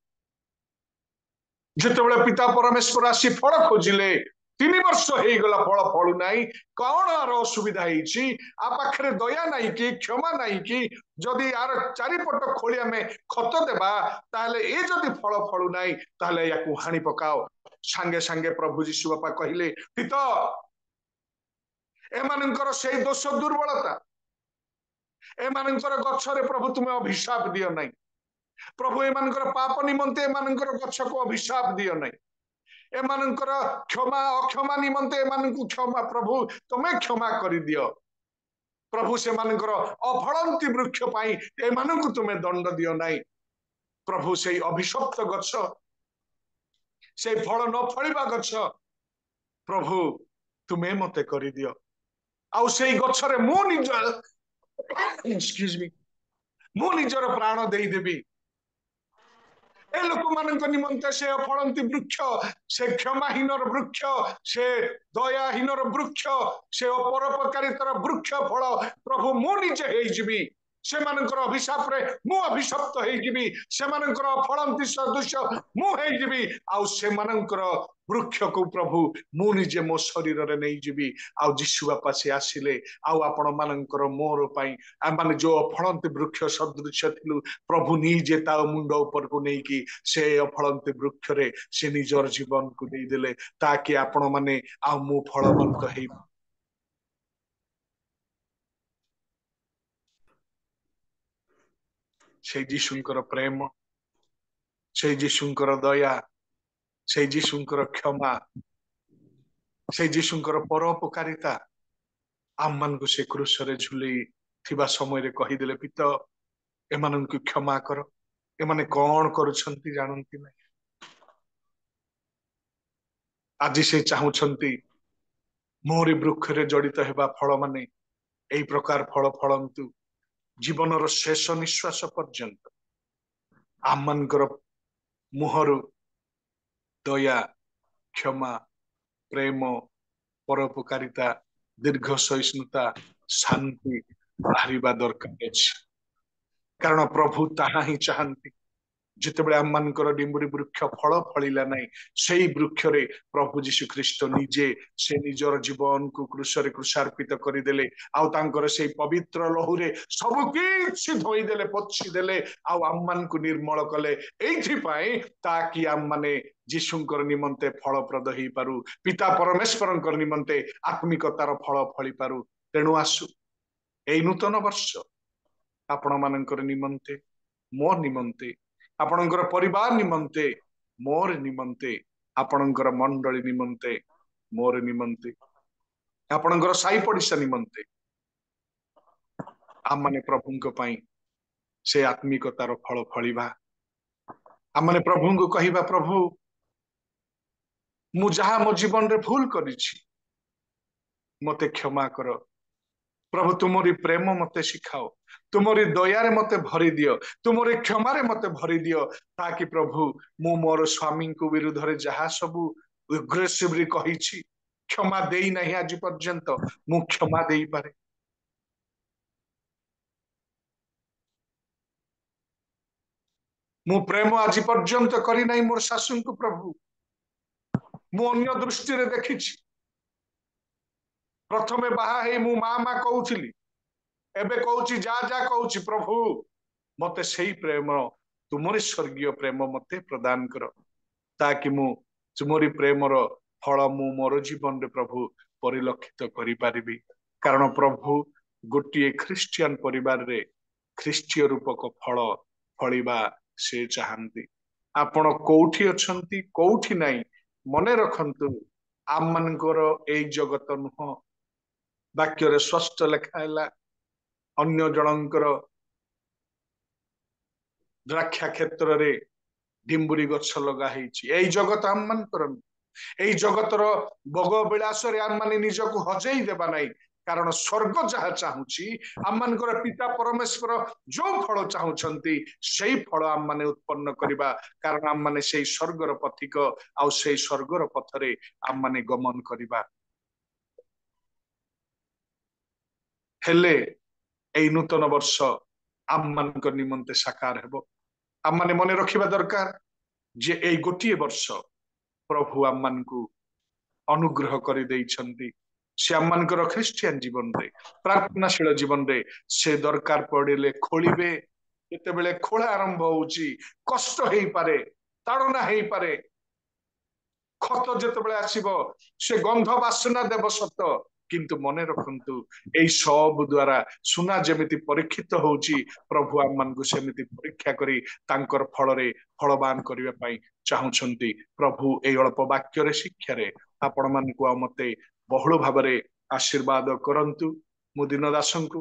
जेतेबेले पिता परमेश्वर आसी फल खोजिले 3 वर्ष हेई गला फल फळु नाही कोन आर असुविधा हेइछि आ पाखरे दया नाही कि क्षमा नाही कि जदि आर चारिपट खोली आमे खत देबा ताहले ए जदि फल फळु नाही ताहले याकू हानि पकाओ सांगे सांगे प्रभु यीशु बापा कहिले पिता एमानकर से दोष दुर्बलता एमानकर गछरे प्रभु तुमे अभिशाप दियो नाही प्रभु एमानकर पाप निमंते एमानकर गछ को अभिशाप दियो नाही एमानकर क्षमा अक्षमा निमंते एमानकु क्षमा प्रभु तमे क्षमा करि दियो प्रभु से मानकर अफलंती वृक्ष पाई एमानकु तुमे दंड दियो नाही प्रभु से अभिशप्त गछ से फल न फळिबा गछ प्रभु तुमे मते करि दियो आउ से गछरे मु निज एक्सक्यूज मी मु निजर प्राण देई देबी ए लोक मान निमंते से फलंती वृक्ष से क्षमाहीनर वृक्ष से दयाहीनर वृक्ष से परोपकारितार वृक्ष फल प्रभु मु निजे हेइजिबी ସେମାନଙ୍କର ଅଭିଶାପରେ ମୁଁ ଅଭିଶପ୍ତ ହେଇଯିବି, ସେମାନଙ୍କର ଫଳନ୍ତି ସଦୃଶ୍ୟ ମୁଁ ହେଇଯିବି, ଆଉ ସେମାନଙ୍କର ବୃକ୍ଷକୁ ପ୍ରଭୁ ମୁଁ ନିଜେ ମୋ ଶରୀରରେ ନେଇଯିବି। ଆଉ ଯୀଶୁ ବାପା ସେ ଆସିଲେ ଆଉ ଆପଣ ମାନଙ୍କର ମୋର ପାଇଁ ଆମେ ଯୋଉ ଅଫଳନ୍ତି ବୃକ୍ଷ ସଦୃଶ୍ୟ ଥିଲୁ ପ୍ରଭୁ ନିଜେ ତା ମୁଣ୍ଡ ଉପରକୁ ନେଇକି ସେ ଅଫଳନ୍ତି ବୃକ୍ଷରେ ସେ ନିଜର ଜୀବନକୁ ଦେଇଦେଲେ ତାକି ଆପଣ ମାନେ ଆଉ ମୁଁ ଫଳବନ୍ତ ହେଇ ସେଇ ଯୀଶୁଙ୍କର ପ୍ରେମ, ସେଇ ଯୀଶୁଙ୍କର ଦୟା, ସେଇ ଯୀଶୁଙ୍କର କ୍ଷମା, ସେଇ ଯୀଶୁଙ୍କର ପରୋପକାରିତା ଆମମାନଙ୍କୁ ସେ କ୍ରୁଶରେ ଝୁଲେଇ ଥିବା ସମୟରେ କହିଦେଲେ ପିତା ଏମାନଙ୍କୁ କ୍ଷମା କର, ଏମାନେ କଣ କରୁଛନ୍ତି ଜାଣନ୍ତି ନାହିଁ। ଆଜି ସେ ଚାହୁଁଛନ୍ତି ମୋରି ବୃକ୍ଷରେ ଜଡିତ ହେବା ଫଳ ମାନେ ଏଇ ପ୍ରକାର ଫଳ ଫଳନ୍ତୁ ଜୀବନର ଶେଷ ନିଶ୍ୱାସ ପର୍ଯ୍ୟନ୍ତ। ଆମମାନଙ୍କର ମୁହଁରୁ ଦୟା, କ୍ଷମା, ପ୍ରେମ, ପରୋପକାରିତା, ଦୀର୍ଘ ସହିଷ୍ଣୁତା, ଶାନ୍ତି ବାହାରିବା ଦରକାର ଅଛି। କାରଣ ପ୍ରଭୁ ତାହା ହିଁ ଚାହାନ୍ତି। ଯେତେବେଳେ ଆମମାନଙ୍କର ଡିମ୍ବୁରି ବୃକ୍ଷ ଫଳ ଫଳିଲା ନାହିଁ ସେଇ ବୃକ୍ଷରେ ପ୍ରଭୁ ଯୀଶୁ ଖ୍ରୀଷ୍ଟ ନିଜେ ସେ ନିଜର ଜୀବନକୁ କ୍ରୁଶରେ କୃଷାର୍ପିତ କରିଦେଲେ ଆଉ ତାଙ୍କର ସେଇ ପବିତ୍ର ଲହୁରେ ସବୁ କିଛି ଧୋଇଦେଲେ, ପୋଛିଦେଲେ ଆଉ ଆମମାନଙ୍କୁ ନିର୍ମଳ କଲେ ଏଇଥିପାଇଁ ତାକି ଆମମାନେ ଯୀଶୁଙ୍କର ନିମନ୍ତେ ଫଳପ୍ରଦ ହେଇପାରୁ, ପିତା ପରମେଶ୍ୱରଙ୍କର ନିମନ୍ତେ ଆତ୍ମିକତାର ଫଳ ଫଳିପାରୁ। ତେଣୁ ଆସୁ ଏଇ ନୂତନ ବର୍ଷ ଆପଣ ମାନଙ୍କର ନିମନ୍ତେ, ମୋ ନିମନ୍ତେ, ଆପଣଙ୍କର ପରିବାର ନିମନ୍ତେ, ମୋର ନିମନ୍ତେ, ଆପଣଙ୍କର ମଣ୍ଡଳୀ ନିମନ୍ତେ, ମୋର ନିମନ୍ତେ, ଆପଣଙ୍କର ସାହି ପଡିଶା ନିମନ୍ତେ ଆମମାନେ ପ୍ରଭୁଙ୍କ ପାଇଁ ସେ ଆତ୍ମିକତାର ଫଳ ଫଳିବା। ଆମମାନେ ପ୍ରଭୁଙ୍କୁ କହିବା ପ୍ରଭୁ ମୁଁ ଯାହା ମୋ ଜୀବନରେ ଭୁଲ କରିଛି ମତେ କ୍ଷମା କର। ପ୍ରଭୁ ତୁମରି ପ୍ରେମ ମତେ ଶିଖାଅ, ତୁମରି ଦୟାରେ ମତେ ଭରି ଦିଅ, ତୁମରି କ୍ଷମାରେ ମତେ ଭରି ଦିଅ ତାକି ପ୍ରଭୁ ମୁଁ ମୋର ସ୍ୱାମୀଙ୍କୁ ବିରୁଦ୍ଧରେ ଯାହା ସବୁ ଆଗ୍ରେସିଭଲି କହିଛି, କ୍ଷମା ଦେଇନାହିଁ ଆଜି ପର୍ଯ୍ୟନ୍ତ, ମୁଁ କ୍ଷମା ଦେଇପାରେ। ମୁଁ ପ୍ରେମ ଆଜି ପର୍ଯ୍ୟନ୍ତ କରିନାହିଁ ମୋର ଶାଶୁଙ୍କୁ ପ୍ରଭୁ, ମୁଁ ଅନ୍ୟ ଦୃଷ୍ଟିରେ ଦେଖିଛି। ପ୍ରଥମେ ବାହା ହେଇ ମୁଁ ମା ମା କହୁଥିଲି, ଏବେ କହୁଛି ଯା ଯା କହୁଛି। ପ୍ରଭୁ ମତେ ସେଇ ପ୍ରେମ ତୁମରି ସ୍ୱର୍ଗୀୟ ପ୍ରେମ ମତେ ପ୍ରଦାନ କର ତାକି ମୁଁ ତୁମରି ପ୍ରେମର ଫଳ ମୁଁ ମୋର ଜୀବନରେ ପ୍ରଭୁ ପରିଲକ୍ଷିତ କରିପାରିବି। କାରଣ ପ୍ରଭୁ ଗୋଟିଏ ଖ୍ରୀଷ୍ଟିଆନ ପରିବାରରେ ଖ୍ରୀଷ୍ଟୀୟ ରୂପକ ଫଳ ଫଳିବା ସେ ଚାହାନ୍ତି। ଆପଣ କୋଉଠି ଅଛନ୍ତି କୋଉଠି ନାହିଁ ମନେ ରଖନ୍ତୁ ଆମମାନଙ୍କର ଏଇ ଜଗତ ନୁହଁ। ବାକ୍ୟରେ ସ୍ପଷ୍ଟ ଲେଖା ହେଲା ଅନ୍ୟ ଜଣଙ୍କର ଦ୍ରାକ୍ଷା କ୍ଷେତ୍ରରେ ଡିମ୍ବୁରି ଗଛ ଲଗା ହେଇଛି। ଏଇ ଜଗତ ଆମମାନଙ୍କର ନୁହଁ। ଏଇ ଜଗତର ଭୋଗ ବିଳାସରେ ଆମମାନେ ନିଜକୁ ହଜେଇ ଦେବା ନାହିଁ। କାରଣ ସ୍ୱର୍ଗ ଯାହା ଚାହୁଁଛି ଆମମାନଙ୍କର ପିତା ପରମେଶ୍ୱର ଯୋଉ ଫଳ ଚାହୁଁଛନ୍ତି ସେଇ ଫଳ ଆମମାନେ ଉତ୍ପନ୍ନ କରିବା। କାରଣ ଆମମାନେ ସେଇ ସ୍ୱର୍ଗର ପଥିକ ଆଉ ସେଇ ସ୍ୱର୍ଗର ପଥରେ ଆମମାନେ ଗମନ କରିବା। ହେଲେ ଏଇ ନୂତନ ବର୍ଷ ଆମମାନଙ୍କ ନିମନ୍ତେ ସାକାର ହେବ। ଆମମାନେ ମନେ ରଖିବା ଦରକାର ଯେ ଏଇ ଗୋଟିଏ ବର୍ଷ ପ୍ରଭୁ ଆମମାନଙ୍କୁ ଅନୁଗ୍ରହ କରିଦେଇଛନ୍ତି। ସେ ଆମମାନଙ୍କର ଖ୍ରୀଷ୍ଟିଆନ ଜୀବନରେ ପ୍ରାର୍ଥନାଶୀଳ ଜୀବନରେ ସେ ଦରକାର ପଡିଲେ ଖୋଳିବେ। ଯେତେବେଳେ ଖୋଳା ଆରମ୍ଭ ହଉଛି କଷ୍ଟ ହେଇପାରେ, ତାଡନା ହେଇପାରେ, ଖତ ଯେତେବେଳେ ଆସିବ ସେ ଗନ୍ଧ ବାସନା ଦେବ ସତ, କିନ୍ତୁ ମନେ ରଖନ୍ତୁ ଏଇ ସବୁ ଦ୍ଵାରା ସୁନା ଯେମିତି ପରୀକ୍ଷିତ ହଉଛି ପ୍ରଭୁ ଆମମାନଙ୍କୁ ସେମିତି ପରୀକ୍ଷା କରି ତାଙ୍କର ଫଳରେ ଫଳବାନ କରିବା ପାଇଁ ଚାହୁଁଛନ୍ତି। ପ୍ରଭୁ ଏଇ ଅଳ୍ପ ବାକ୍ୟରେ ଶିକ୍ଷାରେ ଆପଣ ମାନଙ୍କୁ ଆଉ ମତେ ବହୁଳ ଭାବରେ ଆଶୀର୍ବାଦ କରନ୍ତୁ। ମୁଁ ଦୀନ ଦାସଙ୍କୁ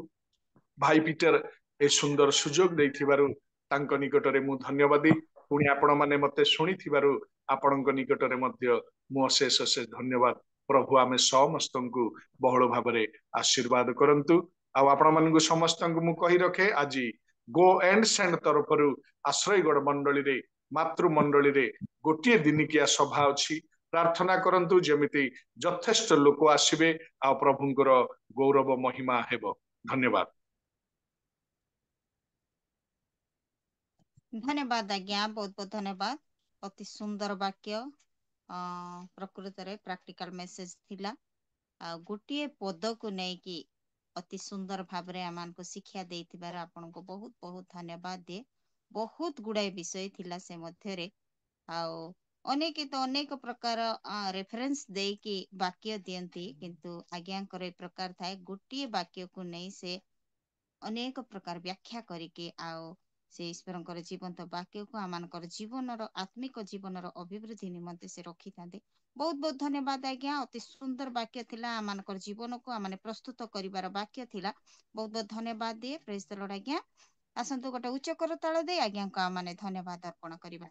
ଭାଇ ପିଟର ଏ ସୁନ୍ଦର ସୁଯୋଗ ଦେଇଥିବାରୁ ତାଙ୍କ ନିକଟରେ ମୁଁ ଧନ୍ୟବାଦୀ। ପୁଣି ଆପଣ ମାନେ ମତେ ଶୁଣିଥିବାରୁ ଆପଣଙ୍କ ନିକଟରେ ମଧ୍ୟ ମୁଁ ଅଶେଷ ଅଶେଷ ଧନ୍ୟବାଦ। ପ୍ରଭୁ ଆମେ ସମସ୍ତଙ୍କୁ ବହୁଳ ଭାବରେ ଆଶୀର୍ବାଦ କରନ୍ତୁ। ଆଉ ଆପଣ ମାନଙ୍କୁ ସମସ୍ତଙ୍କୁ ମୁଁ କହି ରଖେ ଆଜି ଗୋ ଏଣ୍ଡ ସେଣ୍ଡ ତରଫରୁ ଆଶ୍ରୟଗଡ଼ ମଣ୍ଡଳୀରେ ମାତୃମଣ୍ଡଳୀରେ ଗୋଟିଏ ଦିନିକିଆ ସଭା ଅଛି। ପ୍ରାର୍ଥନା କରନ୍ତୁ ଯେମିତି ଯଥେଷ୍ଟ ଲୋକ ଆସିବେ ଆଉ ପ୍ରଭୁଙ୍କର ଗୌରବ ମହିମା ହେବ। ଧନ୍ୟବାଦ। ଧନ୍ୟବାଦ ଆଜ୍ଞା, ବହୁତ ବହୁତ ଧନ୍ୟବାଦ। ଅତି ସୁନ୍ଦର ବାକ୍ୟ, ପ୍ରକୃତରେ ପ୍ରାକ୍ଟିକାଲ ମେସେଜ ଥିଲା। ଆଉ ଗୋଟିଏ ପଦକୁ ନେଇକି ଅତି ସୁନ୍ଦର ଭାବରେ ଆମମାନଙ୍କୁ ଶିକ୍ଷା ଦେଇଥିବାର ଆପଣଙ୍କୁ ବହୁତ ବହୁତ ଧନ୍ୟବାଦ ଦିଏ। ବହୁତ ଗୁଡାଏ ବିଷୟ ଥିଲା ସେ ମଧ୍ୟରେ, ଆଉ ଅନେକ ପ୍ରକାର ରେଫରେନ୍ସ ଦେଇକି ବାକ୍ୟ ଦିଅନ୍ତି, କିନ୍ତୁ ଆଜ୍ଞାଙ୍କର ଏ ପ୍ରକାର ଥାଏ, ଗୋଟିଏ ବାକ୍ୟକୁ ନେଇ ସେ ଅନେକ ପ୍ରକାର ବ୍ୟାଖ୍ୟା କରିକି ଆଉ ସେ ଈଶ୍ୱରଙ୍କର ଜୀବନ୍ତ ବାକ୍ୟକୁ ଆମମାନଙ୍କର ଜୀବନର ଆତ୍ମିକ ଜୀବନର ଅଭିବୃଦ୍ଧି ନିମନ୍ତେ ସେ ରଖିଥାନ୍ତି। ବହୁତ ବହୁତ ଧନ୍ୟବାଦ ଆଜ୍ଞା, ଅତି ସୁନ୍ଦର ବାକ୍ୟ ଥିଲା, ଆମମାନଙ୍କର ଜୀବନକୁ ଆମମାନେ ପ୍ରସ୍ତୁତ କରିବାର ବାକ୍ୟ ଥିଲା। ବହୁତ ବହୁତ ଧନ୍ୟବାଦ ଦିଏ। ପ୍ରେଜ୍ ଦ ଲର୍ଡ ଆଜ୍ଞା। ଆସନ୍ତୁ ଗୋଟେ ଉଚ୍ଚ କରତାଳ ଦେଇ ଆଜ୍ଞାଙ୍କୁ ଆମମାନେ ଧନ୍ୟବାଦ ଅର୍ପଣ କରିବା।